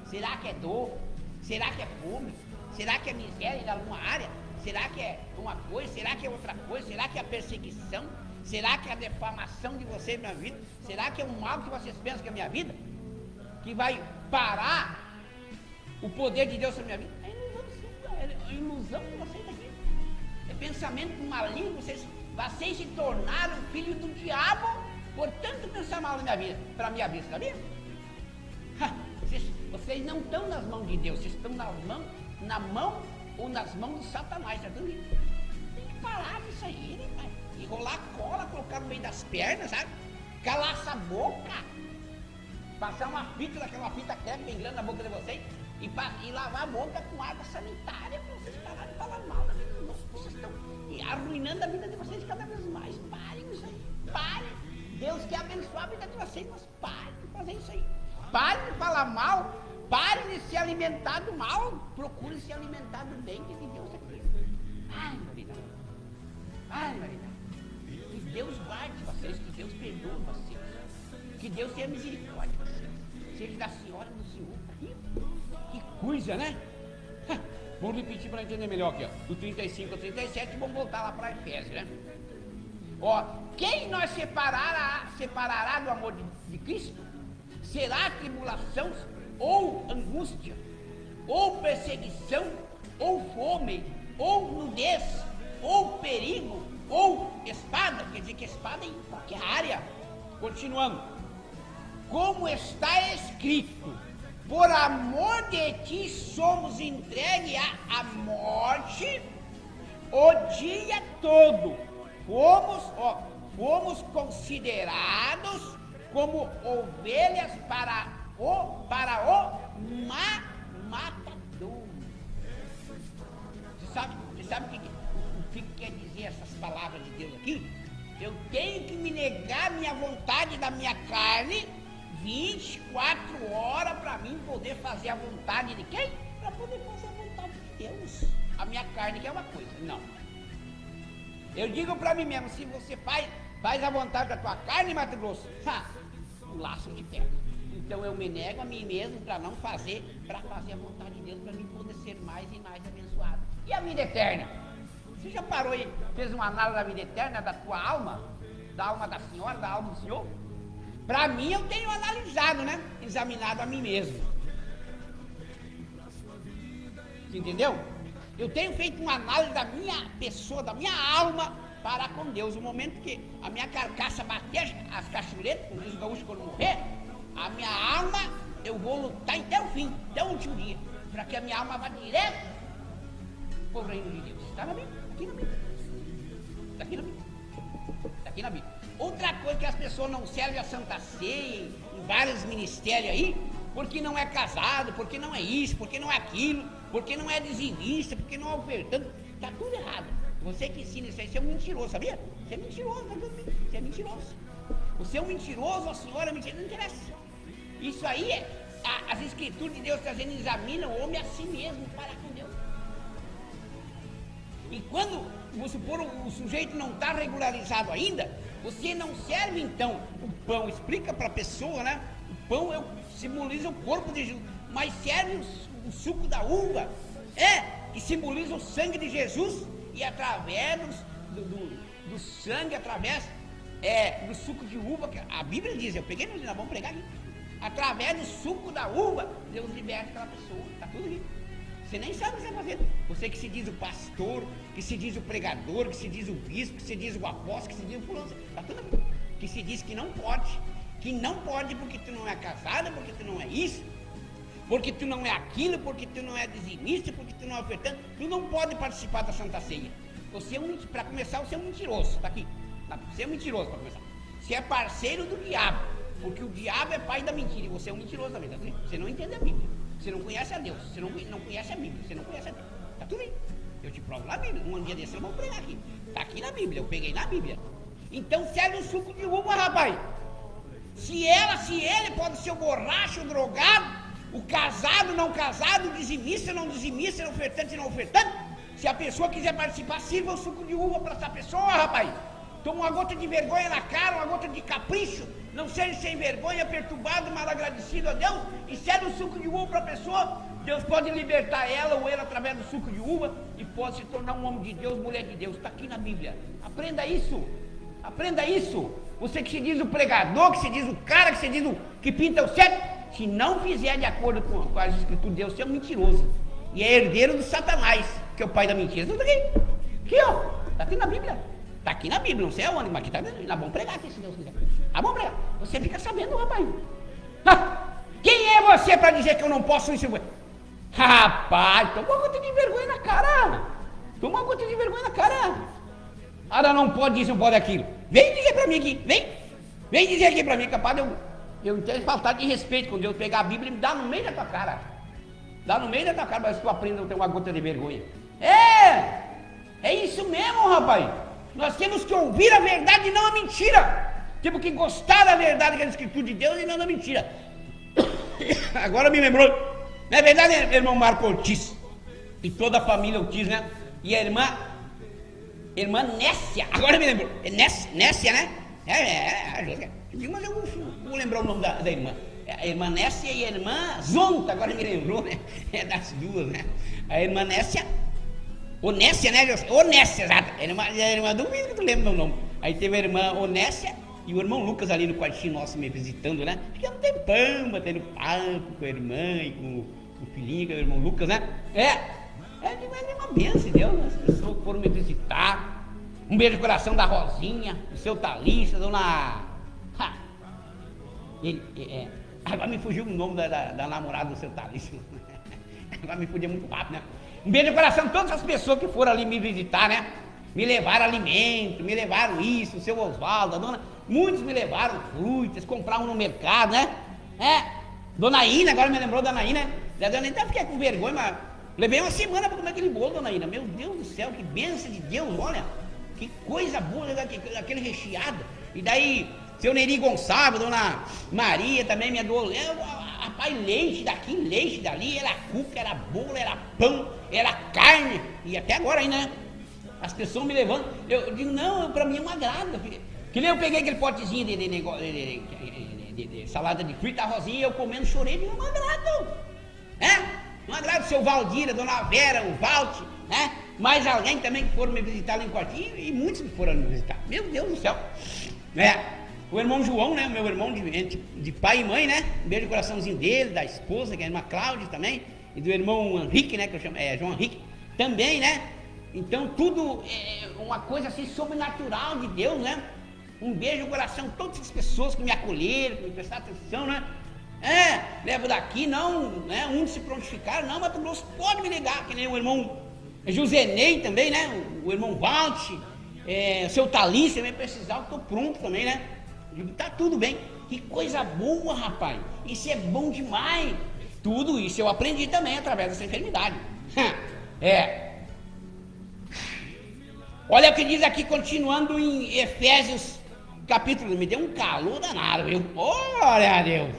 Será que é dor? Será que é fome? Será que é miséria em alguma área? Será que é uma coisa? Será que é outra coisa? Será que é a perseguição? Será que é a defamação de vocês na minha vida? Será que é um mal que vocês pensam que é a minha vida? Que vai parar o poder de Deus sobre a minha vida? É ilusão de vocês aqui. É pensamento maligno. Vocês se tornaram filhos do diabo por tanto pensar mal na minha vida, para a minha vida, sabia? Vocês não estão nas mãos de Deus, vocês estão na mão ou nas mãos de Satanás, tá vendo? Tem que parar disso aí, né, pai? Enrolar cola, colocar no meio das pernas, sabe? Calar essa boca, passar uma fita daquela fita crepe bem grande na boca de vocês e lavar a boca com água sanitária para vocês pararem de falar mal da vida dos outros. Vocês estão arruinando a vida de vocês cada vez mais. Parem com isso aí, parem. Deus quer abençoar a vida de vocês, mas parem de fazer isso aí. Parem de falar mal, parem de se alimentar do mal, procurem se alimentar do bem que Deus é Cristo. Ai, Marina. Ai, Marina. Que Deus guarde vocês, que Deus perdoe vocês, que Deus tenha misericórdia de vocês, seja da senhora e do senhor. Que coisa, né? Vamos repetir para entender melhor aqui, ó. Do 35 ao 37, vamos voltar lá para Efésios, né? Ó, quem nós separará do amor de Cristo? Será tribulação, ou angústia, ou perseguição, ou fome, ou nudez, ou perigo, ou espada? Quer dizer que espada em qualquer área. Continuando. Como está escrito, por amor de ti somos entregues à morte o dia todo. Fomos considerados como ovelhas para o matador. Você sabe o que quer dizer essas palavras de Deus aqui? Eu tenho que me negar a minha vontade da minha carne 24 horas para mim poder fazer a vontade de quem? Para poder fazer a vontade de Deus. A minha carne que é uma coisa, não. Eu digo para mim mesmo, se você faz a vontade da tua carne, Mato Grosso, o laço te pega. Então eu me nego a mim mesmo para não fazer, para fazer a vontade de Deus, para mim poder ser mais e mais abençoado. E a vida eterna? Você já parou e fez uma análise da vida eterna, da tua alma? Da alma da senhora, da alma do senhor? Para mim eu tenho analisado, né? Examinado a mim mesmo. Você entendeu? Eu tenho feito uma análise da minha pessoa, da minha alma para com Deus. O momento que a minha carcaça bater as cachuretas, como diz o gaúcho quando morrer, a minha alma, eu vou lutar até o fim, até o último dia, para que a minha alma vá direto para o reino de Deus. Está na Bíblia? Aqui na Bíblia. Está aqui na Bíblia. Está aqui na Bíblia. Outra coisa que as pessoas não servem a Santa Ceia em vários ministérios aí, porque não é casado, porque não é isso, porque não é aquilo, porque não é dizimista, porque não é ofertando, está tudo errado. Você que ensina isso aí, você é um mentiroso, sabia? Você é mentiroso, você é mentiroso. Você é um mentiroso, a senhora é mentirosa, não interessa. Isso aí é as escrituras de Deus trazendo, examina o homem a si mesmo para com Deus. E quando, vamos supor, o sujeito não está regularizado ainda, você não serve então o pão, explica para a pessoa, né? O pão simboliza o corpo de Jesus, mas serve o suco da uva, que simboliza o sangue de Jesus, e através do sangue, através do suco de uva, que a Bíblia diz, eu peguei no livro, vamos pregar aqui, através do suco da uva, Deus liberta aquela pessoa, está tudo ali. Você nem sabe o que você está fazendo. Você que se diz o pastor, que se diz o pregador, que se diz o bispo, que se diz o apóstolo, que se diz o fulano, está tudo ali. Que se diz que não pode porque tu não é casada, porque tu não é isso, porque tu não é aquilo, porque tu não é dizimista, porque tu não é ofertante, tu não pode participar da Santa Ceia. Você para começar, você é um mentiroso, está aqui. Você é um mentiroso para começar. Você é parceiro do diabo, porque o diabo é pai da mentira, e você é um mentiroso também, tá vendo? Você não entende a Bíblia. Você não conhece a Deus, você não conhece a Bíblia, você não conhece a Deus. Está tudo aí. Eu te provo na Bíblia. Um dia desse eu vou pregar aqui. Está aqui na Bíblia, eu peguei na Bíblia. Então serve um suco de uva, rapaz. Se ele pode ser o borracho, o drogado, o casado, não casado, o dizimista, não dizimista, o ofertante, não ofertante. Se a pessoa quiser participar, sirva o suco de uva para essa pessoa, rapaz. Toma uma gota de vergonha na cara, uma gota de capricho. Não seja sem vergonha, perturbado, mal agradecido a Deus, e serve o suco de uva para a pessoa. Deus pode libertar ela ou ele através do suco de uva e pode se tornar um homem de Deus, mulher de Deus. Está aqui na Bíblia. Aprenda isso. Aprenda isso. Você que se diz o pregador, que se diz o cara, que se diz o que pinta o certo, se não fizer de acordo com as escrituras de Deus, você é um mentiroso. E é herdeiro do Satanás, que é o pai da mentira. Tudo aqui. Aqui, ó. Está aqui na Bíblia. Está aqui na Bíblia, não sei aonde, mas aqui está. Nós vamos pregar aqui, se Deus quiser. Vamos pregar. Você fica sabendo, rapaz. Quem é você para dizer que eu não posso isso? Rapaz, toma uma gota de vergonha na cara. Toma uma gota de vergonha na cara. Ela não pode isso, não pode aquilo. Vem dizer para mim aqui, vem dizer aqui para mim, capaz de eu não tenho falta de respeito quando Deus pegar a Bíblia e me dá no meio da tua cara. Dá no meio da tua cara, mas tu aprenda a ter uma gota de vergonha. É isso mesmo, rapaz. Nós temos que ouvir a verdade e não a mentira. Temos que gostar da verdade, que é a Escritura de Deus, e não da mentira. Agora me lembrou, não é verdade, irmão Marco Ortiz? E toda a família Ortiz, né? E a irmã Nécia, agora me lembrou, é Nécia, né? Mas eu vou lembrar o nome da irmã. A irmã Nécia e a irmã Zonta, agora me lembrou, né? É das duas, né? A irmã Nécia, Onécia, né? Onécia, exato. A irmã duvido que tu lembra o nome. Aí teve a irmã Onécia e o irmão Lucas ali no quartinho nosso me visitando, né? Ficamos um tempão batendo papo com a irmã e com o filhinho, com o irmão Lucas, né? É uma bênção, Deus. As pessoas foram me visitar. Um beijo no coração da Rosinha, do seu Thalissa, dona. Agora me fugiu o nome da namorada do seu Thalissa. Agora me fugiu muito rápido, né? Um beijo no coração de todas as pessoas que foram ali me visitar, né? Me levaram alimento, me levaram isso, o seu Oswaldo, a dona. Muitos me levaram frutas, compravam no mercado, né? Dona Ina, agora me lembrou da Dona Ina. A Dona Ina até fiquei com vergonha, mas levei uma semana para comer aquele bolo, Dona Ina. Meu Deus do céu, que bênção de Deus, olha. Que coisa boa, aquele recheado. E daí, seu Neri Gonçalves, dona Maria também me doou. Rapaz, leite daqui, leite dali, era cuca, era bolo, era pão, era carne. E até agora ainda, né? As pessoas me levando. Eu digo, não, pra mim é um agrado. Que nem eu peguei aquele potezinho de salada de frita, rosinha, eu comendo, chorei, digo, é um agrado. Um agrado, seu Valdir, a dona Vera, o Valt, né? Mais alguém também que foram me visitar lá em Quartinho, e muitos que foram me visitar. Meu Deus do céu. O irmão João, né? Meu irmão de pai e mãe, né? Um beijo no coraçãozinho dele, da esposa, que é a irmã Cláudia também, e do irmão Henrique, né? Que eu chamo, João Henrique, também, né? Então tudo é uma coisa assim sobrenatural de Deus, né? Um beijo no coração de todas as pessoas que me acolheram, que me prestaram atenção, né? Levo daqui, não, né? Uns se prontificaram, não, mas Grosso pode me ligar, que nem o irmão Josenei também, né? O irmão Valt, o seu Thalys, se me precisar, eu tô pronto também, né? Digo, tá tudo bem. Que coisa boa, rapaz. Isso é bom demais. Tudo isso eu aprendi também através dessa enfermidade. Olha o que diz aqui, continuando em Efésios, capítulo, me deu um calor danado, viu? Glória a Deus.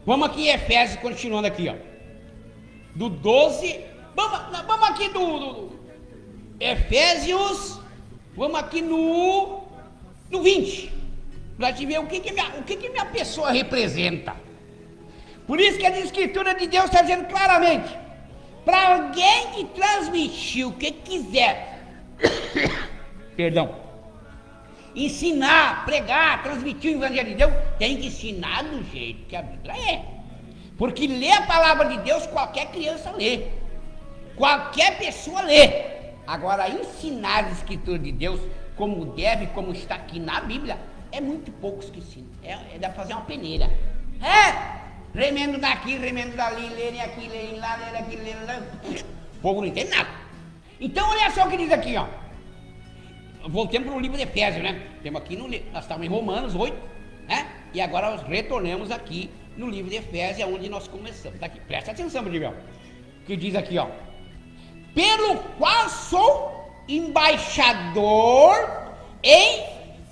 Vamos aqui em Efésios, continuando aqui, ó. Do 12, vamos aqui do Efésios, vamos aqui no 20. Pra te ver o que minha pessoa representa. Por isso que a Escritura de Deus está dizendo claramente, para alguém que transmitir o que quiser, perdão, ensinar, pregar, transmitir o Evangelho de Deus, tem que ensinar do jeito que a Bíblia é. Porque ler a palavra de Deus, qualquer criança lê, qualquer pessoa lê. Agora, ensinar a Escritura de Deus como deve, como está aqui na Bíblia, é muito poucos que ensinam. Dá pra fazer uma peneira. Remendo daqui, remendo dali, lerem aqui, lerem lá, lerem aqui, lerem lá. O povo não entende nada. Então, olha só o que diz aqui, ó. Voltemos para o livro de Efésios, né? Temos aqui no livro, nós estávamos em Romanos 8, né? E agora nós retornamos aqui no livro de Efésios, onde nós começamos. Tá aqui, presta atenção, Rodrigão. Que diz aqui, ó. Pelo qual sou embaixador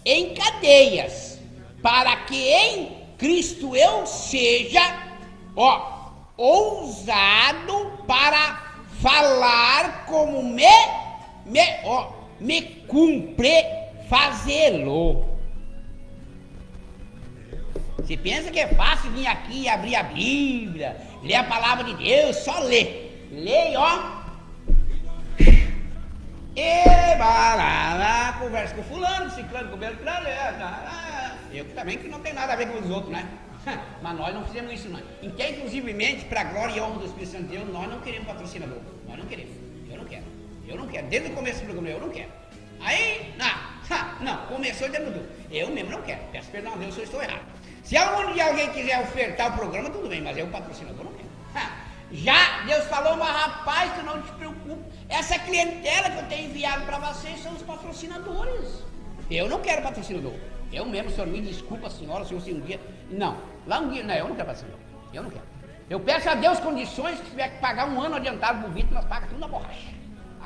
em cadeias, para que em Cristo eu seja, ousado para falar como me cumpre fazê-lo. Você pensa que é fácil vir aqui e abrir a Bíblia, ler a palavra de Deus, só ler. Leia, conversa com fulano, ciclano, com beltrano, eu também que não tem nada a ver com os outros, né? Mas nós não fizemos isso, não. Então, inclusivemente, para a glória e honra do Espírito Santo de Deus, nós não queremos patrocinador. Nós não queremos. Eu não quero. Desde o começo do programa, eu não quero. Aí, não, começou dentro do. Eu mesmo não quero. Peço perdão a Deus se eu estou errado. Se algum dia alguém quiser ofertar o programa, tudo bem, mas eu, patrocinador, não quero. Já Deus falou, mas rapaz, tu não te preocupe. Essa clientela que eu tenho enviado para vocês são os patrocinadores. Eu não quero patrocinador. Eu mesmo, senhor, me desculpa, senhora, se você um dia. Não, lá um dia, não, eu não quero patrocinador. Eu não quero. Eu peço a Deus condições, se tiver que pagar um ano adiantado pro Vitor, nós pagamos tudo na borracha.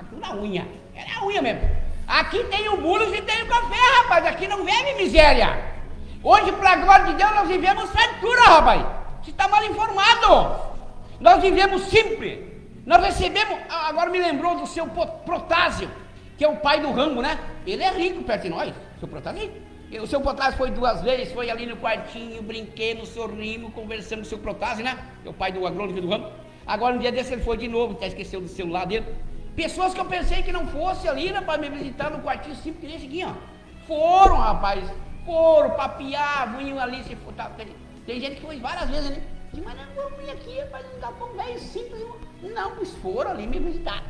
Tudo na unha. É a unha mesmo. Aqui tem o bolo e tem o café, rapaz. Aqui não vem miséria. Hoje, para a glória de Deus, nós vivemos fartura, rapaz. Você está mal informado. Nós vivemos simples. Nós recebemos, agora me lembrou do seu Protásio, que é o pai do Rango, né? Ele é rico perto de nós, o seu Protásio é rico. O seu Protásio foi 2 vezes, foi ali no quartinho, brinquei, sorrimos, conversamos com o seu Protásio, né? Que é o pai do agrônomo do Rango. Agora, um dia desse, ele foi de novo, até esqueceu do celular dele. Pessoas que eu pensei que não fosse ali, né, para me visitar no quartinho simples, que nem esse aqui, ó. Foram, rapaz, papiar, vinham ali, se for, tá, tem gente que foi várias vezes, né? Mas não vou vir aqui, rapaz, não dá pra um velho simples. Não, pois foram ali me visitar.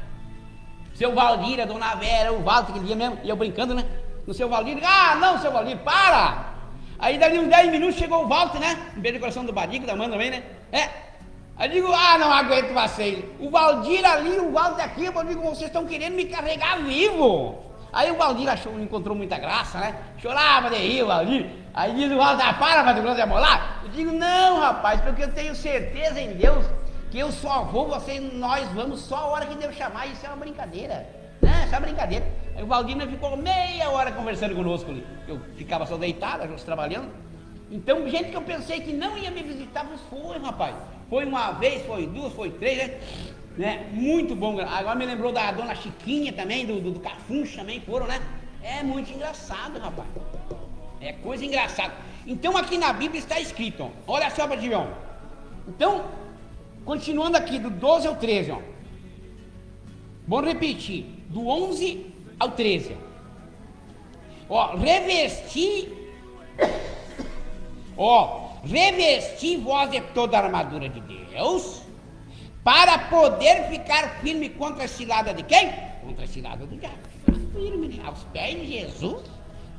Seu Valdir, a dona Vera, o Valdir, aquele dia mesmo, e eu brincando, né? No seu Valdir, não, seu Valdir, para! Aí dali uns 10 minutos chegou o Walter, né? Um beijo no coração do Badico, da mãe também, né? Aí eu digo, não aguento vocês. O Valdir ali, o Walter aqui, eu digo, vocês estão querendo me carregar vivo. Aí o Valdir achou, não encontrou muita graça, né? Chorava de rir, o Valdir. Aí diz o Walter, para, Mato Grosso é molar? Eu digo, não, rapaz, porque eu tenho certeza em Deus que eu só vou, nós vamos só a hora que Deus chamar. Isso é uma brincadeira, né? Isso é uma brincadeira. Aí o Valdinho ficou meia hora conversando conosco ali. Eu ficava só deitado, a gente trabalhando. Então, gente que eu pensei que não ia me visitar, mas foi, rapaz. Foi uma vez, foi duas, foi três, né? Muito bom. Agora me lembrou da dona Chiquinha também, do Cafuncho também foram, né? É muito engraçado, rapaz. É coisa engraçada. Então, aqui na Bíblia está escrito, ó. Olha só, Badião. Então, continuando aqui, do 12 ao 13, ó. Vamos repetir, do 11 ao 13. Ó, revesti vós de toda a armadura de Deus, para poder ficar firme contra a cilada de quem? Contra a cilada do diabo. Ficar firme, né? Aos pés de Jesus,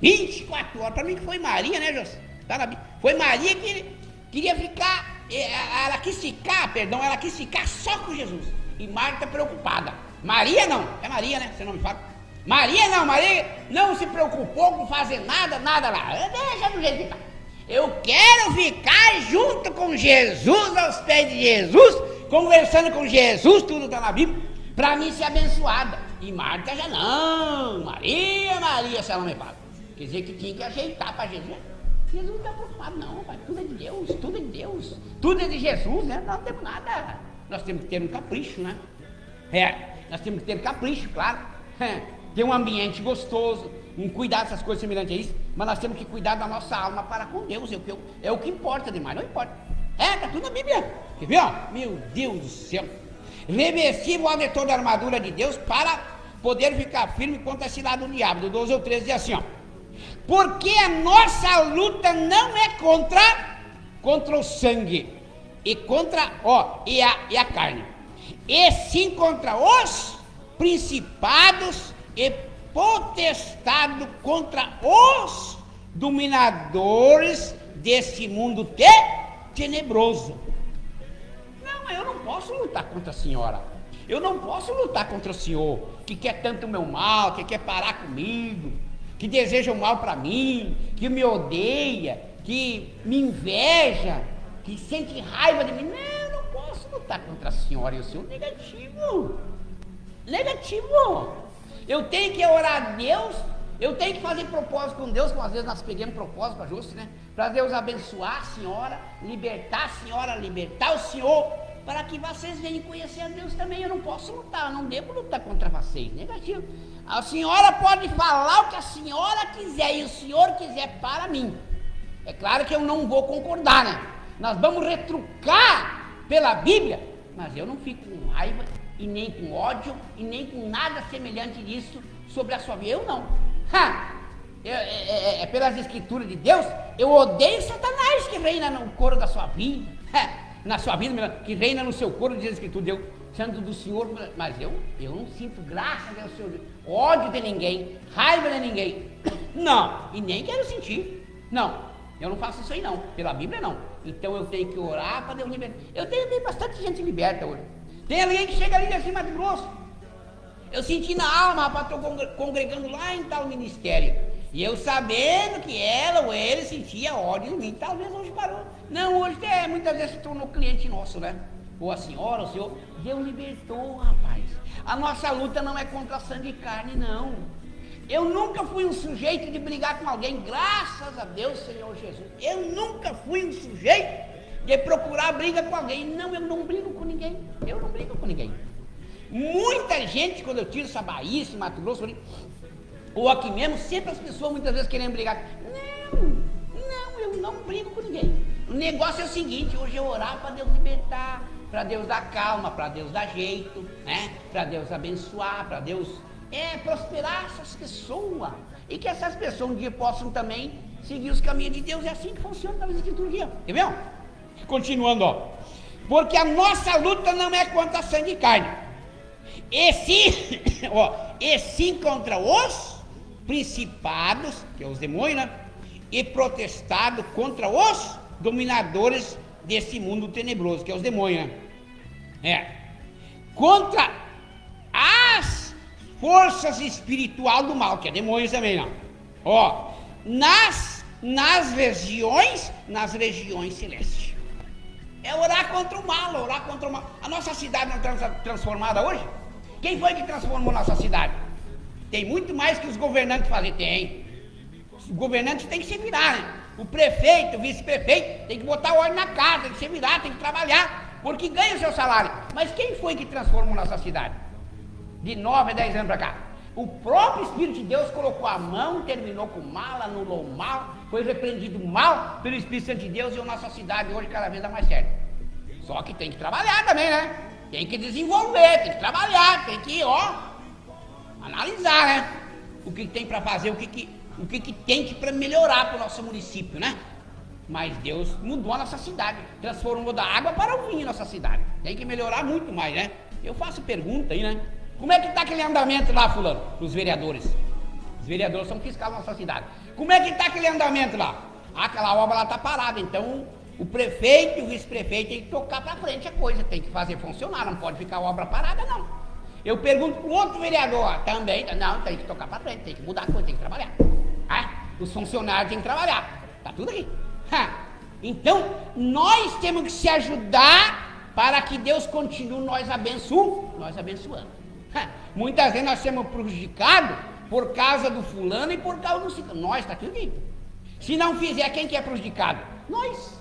24 horas. Para mim que foi Maria, né, José? Tá na Bíblia. Foi Maria que queria ficar, ela quis ficar só com Jesus. E Marta preocupada. Maria não, é Maria, né? Você não me fala. Maria não se preocupou com fazer nada lá. Deixa do jeito que tá. Eu quero ficar junto com Jesus, aos pés de Jesus, conversando com Jesus, tudo está na Bíblia, para mim ser abençoada. E Marta já não, Maria, se ela me fala. Quer dizer que tinha que ajeitar para Jesus. Jesus não está preocupado não, pai. Tudo é de Deus, tudo é de Jesus, né? Nós não temos nada, nós temos que ter um capricho, né? Nós temos que ter capricho, claro. Ter um ambiente gostoso, cuidar dessas coisas semelhantes a isso, mas nós temos que cuidar da nossa alma para com Deus, é o que importa demais, não importa. Tá tudo na Bíblia. Quer ver, ó? Meu Deus do céu. Revesti-vos de toda a armadura de Deus para poder ficar firme contra a cilada do diabo. Do 12 ao 13 diz assim, ó. Porque a nossa luta não é contra o sangue e contra, e a carne, e sim contra os principados e potestade, contra os dominadores desse mundo tenebroso. Não, eu não posso lutar contra a senhora. Eu não posso lutar contra o senhor, que quer tanto o meu mal, que quer parar comigo, que deseja o mal para mim, que me odeia, que me inveja, que sente raiva de mim. Não, eu não posso lutar contra a senhora e o senhor. Negativo. Eu tenho que orar a Deus, eu tenho que fazer propósito com Deus, como às vezes nós pegamos propósito para justo, né? Para Deus abençoar a senhora, libertar o senhor, para que vocês venham conhecer a Deus também. Eu não posso lutar, eu não devo lutar contra vocês, negativo. A senhora pode falar o que a senhora quiser e o senhor quiser para mim. É claro que eu não vou concordar, né? Nós vamos retrucar pela Bíblia, mas eu não fico com raiva, e nem com ódio, e nem com nada semelhante disso sobre a sua vida. Eu não. Pelas escrituras de Deus, eu odeio Satanás que reina no coro da sua vida, na sua vida, que reina no seu coro, diz a escritura, Deus, santo do Senhor, mas eu não sinto, graças a Deus, Senhor, ódio de ninguém, raiva de ninguém, não, e nem quero sentir, não, eu não faço isso aí não, pela Bíblia não. Então eu tenho que orar para Deus libertar. Eu tenho bastante gente liberta hoje. Tem alguém que chega ali de cima de grosso. Eu senti na alma, rapaz, estou congregando lá em tal ministério. E eu sabendo que ela ou ele sentia ódio em mim. Talvez hoje parou. Não, hoje muitas vezes se tornou cliente nosso, né? Ou a senhora, ou o senhor. Deus libertou, rapaz. A nossa luta não é contra sangue e carne, não. Eu nunca fui um sujeito de brigar com alguém, graças a Deus, Senhor Jesus. Eu nunca fui um sujeito de procurar briga com alguém. Não, eu não brigo com ninguém. Eu não brigo com ninguém. Muita gente, quando eu tiro essa Bahia, esse Mato Grosso, ou aqui mesmo, sempre as pessoas muitas vezes querem brigar. Não, eu não brigo com ninguém. O negócio é o seguinte, hoje eu orar para Deus libertar, para Deus dar calma, para Deus dar jeito, né? Para Deus abençoar, para Deus prosperar essas pessoas. E que essas pessoas um dia possam também seguir os caminhos de Deus. É assim que funciona nas escrituras. Quer ver? Continuando, ó. Porque a nossa luta não é contra sangue e carne. E sim contra os principados, que é os demônios, né? E protestado contra os dominadores desse mundo tenebroso, que é os demônios, né? Contra as forças espirituais do mal, que é demônios também, não. Nas regiões celestes. É orar contra o mal, A nossa cidade não está transformada hoje? Quem foi que transformou nossa cidade? Tem muito mais que os governantes fazem, tem. Os governantes têm que se virar, né? O prefeito, o vice-prefeito, tem que botar ordem na casa, tem que se virar, tem que trabalhar, porque ganha o seu salário. Mas quem foi que transformou nossa cidade? De 9 a 10 anos para cá. O próprio Espírito de Deus colocou a mão, terminou com mal, anulou o mal, foi repreendido o mal pelo Espírito Santo de Deus e a nossa cidade hoje cada vez dá mais certo. Só que tem que trabalhar também, né? Tem que desenvolver, tem que trabalhar, tem que, analisar, né? O que tem para fazer, o que tem que para melhorar para o nosso município, né? Mas Deus mudou a nossa cidade, transformou da água para o vinho a nossa cidade. Tem que melhorar muito mais, né? Eu faço pergunta aí, né? Como é que está aquele andamento lá, fulano? Os vereadores. Os vereadores são fiscais da nossa cidade. Como é que está aquele andamento lá? Aquela obra lá está parada, então o prefeito e o vice-prefeito tem que tocar para frente a coisa, tem que fazer funcionar, não pode ficar a obra parada, não. Eu pergunto para o outro vereador, também, não, tem que tocar para frente, tem que mudar a coisa, tem que trabalhar. Os funcionários têm que trabalhar, tá tudo aqui. Então, nós temos que se ajudar para que Deus continue nós abençoando. Muitas vezes nós somos prejudicados por causa do fulano e por causa do ciclano. Nós, tá tudo aqui. Se não fizer, quem que é prejudicado? Nós.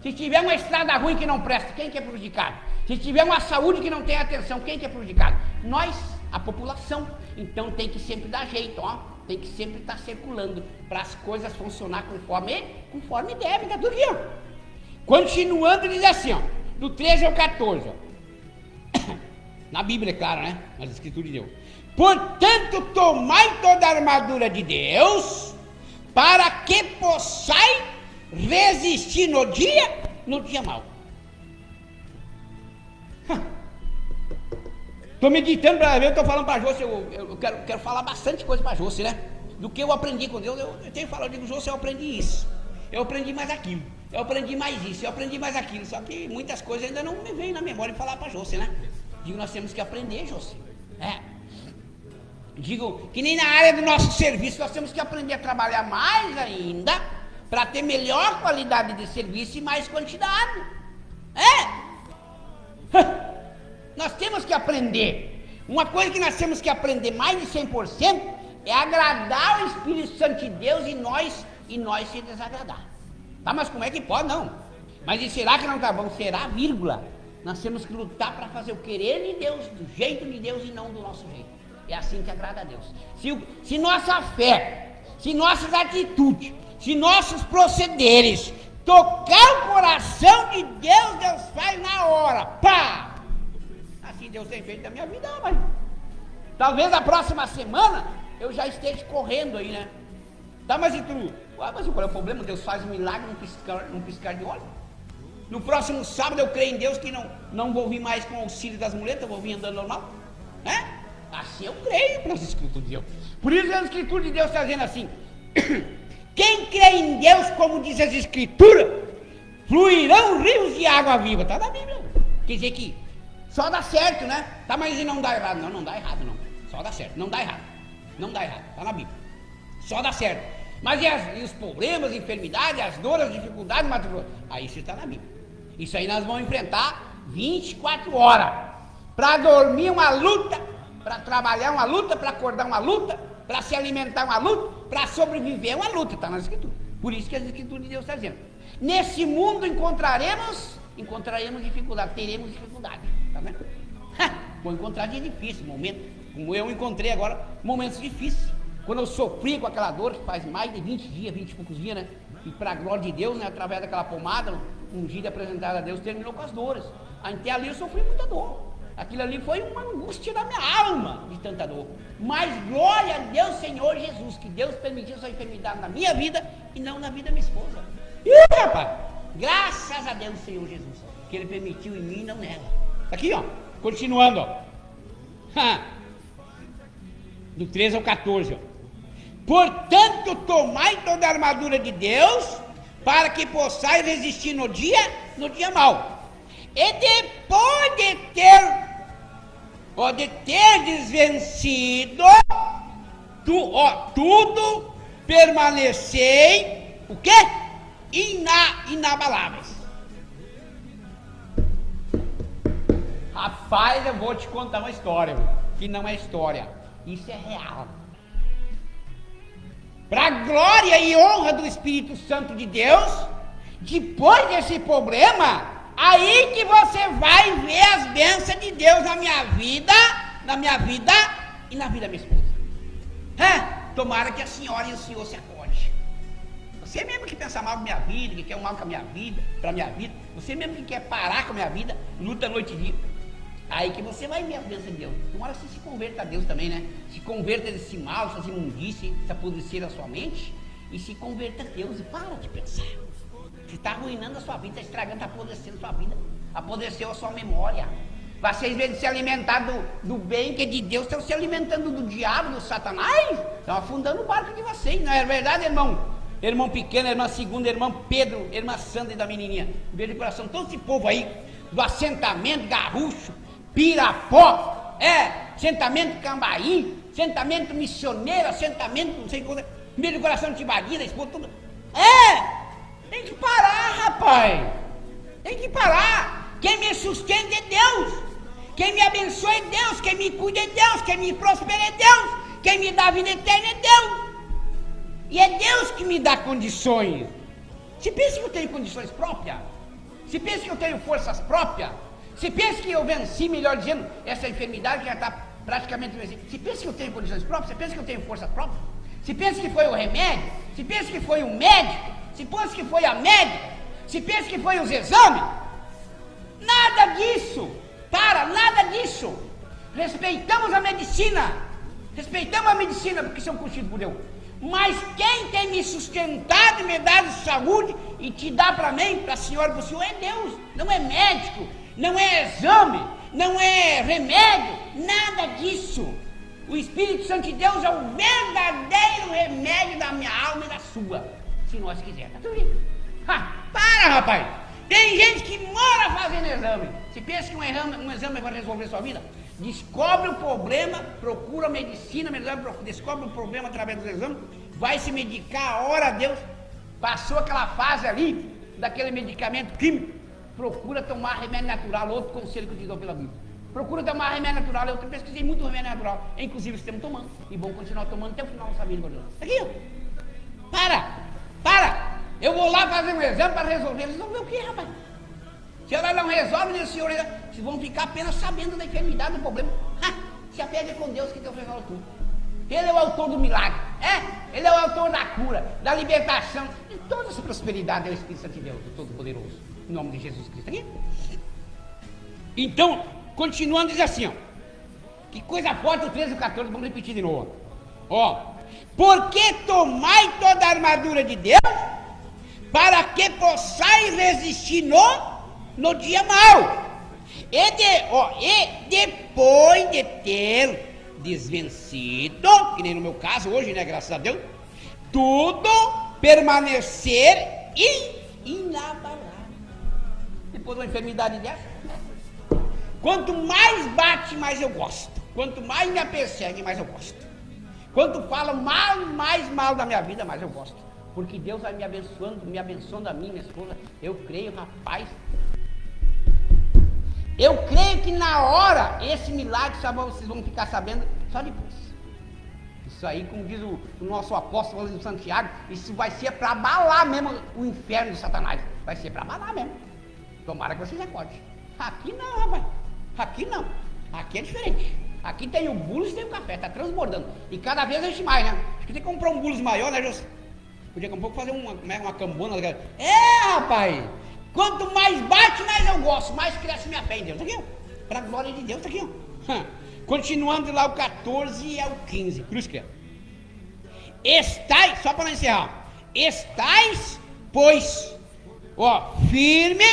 Se tiver uma estrada ruim que não presta, quem que é prejudicado? Se tiver uma saúde que não tem atenção, quem que é prejudicado? Nós, a população. Então tem que sempre dar jeito, tem que sempre estar circulando para as coisas funcionar conforme deve, tá tudo aqui, Continuando, diz assim, do 13 ao 14, Na Bíblia, é claro, né? Nas Escrituras de Deus. Portanto, tomai toda a armadura de Deus, para que possais resistir no dia mau. Estou meditando para ver, estou falando para a Jôcia, eu quero falar bastante coisa para a Jôcia, né? Do que eu aprendi com Deus, eu tenho falado, eu digo, Jôcia, eu aprendi isso, eu aprendi mais aquilo, eu aprendi mais isso, eu aprendi mais aquilo, só que muitas coisas ainda não me vêm na memória de falar para a Jôcia, né? Digo, nós temos que aprender, Jôcia. Digo, que nem na área do nosso serviço, nós temos que aprender a trabalhar mais ainda, para ter melhor qualidade de serviço e mais quantidade. Nós temos que aprender. Uma coisa que nós temos que aprender mais de 100% é agradar o Espírito Santo de Deus e nós se desagradar. Tá, mas como é que pode? Não. Mas e será que não tá bom? Será, vírgula. Nós temos que lutar para fazer o querer de Deus, do jeito de Deus e não do nosso jeito. É assim que agrada a Deus. Se nossa fé, se nossas atitudes, se nossos procederes tocar o coração de Deus, Deus faz na hora. Pá! Assim Deus tem feito da minha vida, mas talvez a próxima semana eu já esteja correndo aí, né? Tá, mas e tu? Mas qual é o problema? Deus faz um milagre num piscar de olho. No próximo sábado eu creio em Deus que não vou vir mais com o auxílio das muletas, eu vou vir andando normal, né? Assim eu creio pelas Escrituras de Deus. Por isso as Escrituras de Deus está dizendo assim: quem crê em Deus, como diz as Escrituras, fluirão rios de água viva. Está na Bíblia. Quer dizer que só dá certo, né? Tá, mas e não dá errado? Não dá errado não. Só dá certo, não dá errado. Não dá errado, está na Bíblia. Só dá certo. Mas e os problemas, as enfermidades, as dores, as dificuldades, aí isso está na Bíblia. Isso aí nós vamos enfrentar 24 horas. Para dormir uma luta, para trabalhar uma luta, para acordar uma luta, para se alimentar uma luta, para sobreviver uma luta, está nas Escrituras. Por isso que as Escrituras de Deus está dizendo: nesse mundo encontraremos dificuldade, teremos dificuldade, tá vendo? Vou encontrar dia difícil, momento, como eu encontrei agora, momentos difíceis, quando eu sofri com aquela dor que faz mais de 20 dias, 20 e poucos dias, né? E para a glória de Deus, né, através daquela pomada, ungida e apresentada a Deus, terminou com as dores. Até ali eu sofri muita dor. Aquilo ali foi uma angústia da minha alma, de tanta dor. Mas glória a Deus, Senhor Jesus, que Deus permitiu essa enfermidade na minha vida e não na vida da minha esposa. Ih, rapaz, graças a Deus, Senhor Jesus, que Ele permitiu em mim e não nela. Aqui, continuando, do 13 ao 14, portanto, tomai toda a armadura de Deus, para que possais resistir no dia mau. E depois de ter vencido tudo, permanecei, o quê? Inabaláveis. Rapaz, eu vou te contar uma história, que não é história. Isso é real. Para a glória e honra do Espírito Santo de Deus, depois desse problema, aí que você vai ver as bênçãos de Deus na minha vida e na vida da minha esposa. Tomara que a senhora e o senhor se acorde. Você mesmo que pensa mal da minha vida, que quer um mal com a minha vida, para minha vida, você mesmo que quer parar com a minha vida, luta noite e dia. Aí que você vai ver a bênção de Deus. Tomara que você se converta a Deus também, né? Se converta desse mal, dessas imundícies, dessa podrecer da sua mente, e se converta a Deus e para de pensar. Você está arruinando a sua vida, está estragando, está apodrecendo a sua vida, apodreceu a sua memória. Vocês, em vez de se alimentar do bem que é de Deus, estão se alimentando do diabo, do Satanás, estão afundando o barco de vocês, não é verdade, irmão? Irmão pequeno, irmã segunda, irmão Pedro, irmã Sandra e da menininha. Veja de coração, todo esse povo aí, do assentamento Garrucho, Pirapó, assentamento Cambaí, assentamento missioneiro, assentamento não sei qual, veja de coração Tibadina, esse povo tudo. Tem que parar, rapaz. Tem que parar. Quem me sustenta é Deus. Quem me abençoa é Deus. Quem me cuida é Deus. Quem me prospera é Deus. Quem me dá vida eterna é Deus. E é Deus que me dá condições. Se pensa que eu tenho condições próprias, se pensa que eu tenho forças próprias, se pensa que eu venci, melhor dizendo, essa enfermidade que já está praticamente vencida, se pensa que eu tenho condições próprias, se pensa que eu tenho força própria, se pensa que foi o remédio, se pensa que foi o médico, se pensa que foi a médica, se pensa que foi os exames, nada disso, nada disso. Respeitamos a medicina porque são constituídos por Deus. Mas quem tem me sustentado e me dado saúde e te dá para mim, para a senhora e para o senhor, é Deus. Não é médico, não é exame, não é remédio, nada disso. O Espírito Santo de Deus é o verdadeiro remédio da minha alma e da sua, se nós quisermos. Tá tudo bem? Para, rapaz! Tem gente que mora fazendo exame. Se pensa que um exame vai resolver a sua vida, descobre o problema, procura medicina, descobre o problema através do exame, vai se medicar, ora a Deus, passou aquela fase ali, daquele medicamento químico, procura tomar remédio natural, outro conselho que eu te dou pela Bíblia. Procura tomar remédio natural, eu pesquisei muito remédio natural, inclusive estamos tomando, e vamos continuar tomando até o final da nossa vida. Aqui, ó. Para! Eu vou lá fazer um exame para resolver. Resolver o quê, rapaz? Se ela não resolve, o senhor, vocês vão ficar apenas sabendo da enfermidade, do problema. Se apega com Deus que Deus resolve tudo. Ele é o autor do milagre, Ele é o autor da cura, da libertação, de toda essa prosperidade é o Espírito Santo de Deus, o Todo-Poderoso, em nome de Jesus Cristo. Aqui? Então, continuando, diz assim, ó. Que coisa forte, o 13 e o 14, vamos repetir de novo. Porque tomai toda a armadura de Deus, para que possais resistir no dia mau. E depois de ter desvencido, que nem no meu caso hoje, né, graças a Deus, tudo permanecer inabalável. Depois de uma enfermidade dessa, quanto mais bate, mais eu gosto. Quanto mais me persegue, mais eu gosto. Quanto fala mais mal da minha vida, mais eu gosto. Porque Deus vai me abençoando a mim, minha esposa. Eu creio, rapaz. Eu creio que na hora, esse milagre, vocês vão ficar sabendo só depois. Isso aí, como diz o nosso apóstolo Santiago, isso vai ser para abalar mesmo o inferno de Satanás. Vai ser para abalar mesmo. Tomara que vocês acordem. Aqui não, rapaz. Aqui não. Aqui é diferente. Aqui tem o bulos e tem o café, tá transbordando. E cada vez a gente mais, né? Acho que tem que comprar um bulos maior, né, José? Podia um pouco fazer uma cambona. Rapaz! Quanto mais bate, mais eu gosto, mais cresce minha fé em Deus. Tá aqui, ó. Pra glória de Deus, tá aqui, ó. Continuando lá o 14 e o 15. Cruz que é. Estais, só para encerrar. Estais, pois, firme,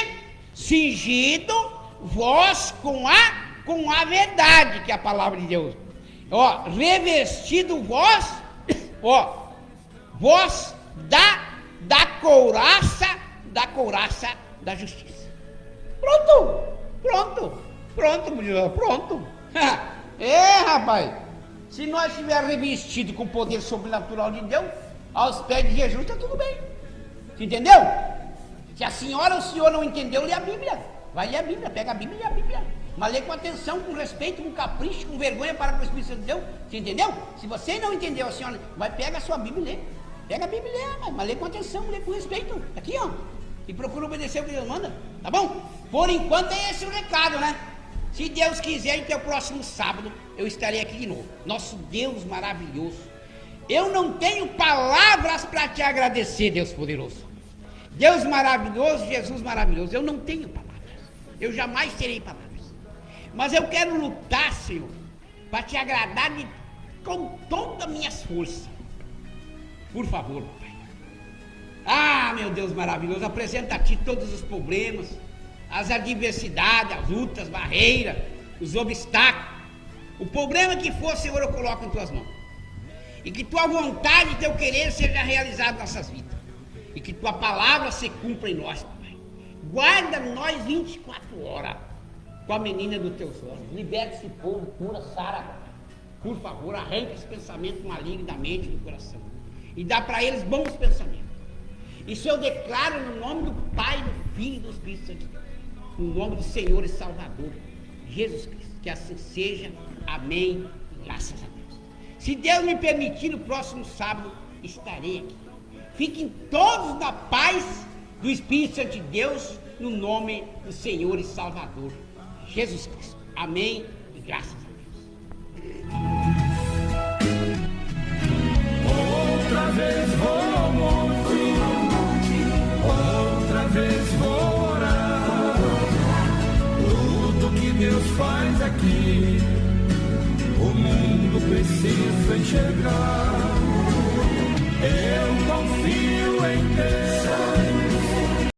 cingido, vós com a verdade, que é a palavra de Deus. Revestido vós, vós da couraça da justiça. Pronto. Rapaz, se nós estivermos revestidos com o poder sobrenatural de Deus, aos pés de Jesus, está tudo bem. Você entendeu? Se a senhora ou o senhor não entendeu, lê a Bíblia. Vai ler a Bíblia, pega a Bíblia e lê a Bíblia. Mas lê com atenção, com respeito, com capricho, com vergonha para com o Espírito Santo de Deus. Você entendeu? Se você não entendeu, a senhora vai, pega a sua Bíblia e lê. Pega a Bíblia e lê, mas lê com atenção, lê com respeito. Aqui, ó. E procura obedecer o que Deus manda. Tá bom? Por enquanto é esse o recado, né? Se Deus quiser, então o próximo sábado eu estarei aqui de novo. Nosso Deus maravilhoso. Eu não tenho palavras para te agradecer, Deus poderoso. Deus maravilhoso, Jesus maravilhoso. Eu não tenho palavras. Eu jamais terei palavras. Mas eu quero lutar, Senhor, para te agradar com todas as minhas forças. Por favor, Pai. Ah, meu Deus maravilhoso, apresenta a Ti todos os problemas, as adversidades, as lutas, as barreiras, os obstáculos. O problema que for, Senhor, eu coloco em Tuas mãos. E que Tua vontade e Teu querer seja realizado em nossas vidas. E que Tua palavra se cumpra em nós, Pai. Guarda nós 24 horas com a menina dos Teus olhos. Liberte esse povo, cura, sara. Por favor, arranque esse pensamento maligno da mente e do coração. E dá para eles bons pensamentos. Isso eu declaro no nome do Pai, do Filho e do Espírito Santo. No nome do Senhor e Salvador, Jesus Cristo. Que assim seja. Amém. Graças a Deus. Se Deus me permitir, no próximo sábado estarei aqui. Fiquem todos na paz do Espírito Santo de Deus, no nome do Senhor e Salvador, Jesus Cristo. Amém. E graças a Deus. Outra vez vou monte, outra vez vou orar. Tudo que Deus faz aqui, o mundo precisa enxergar.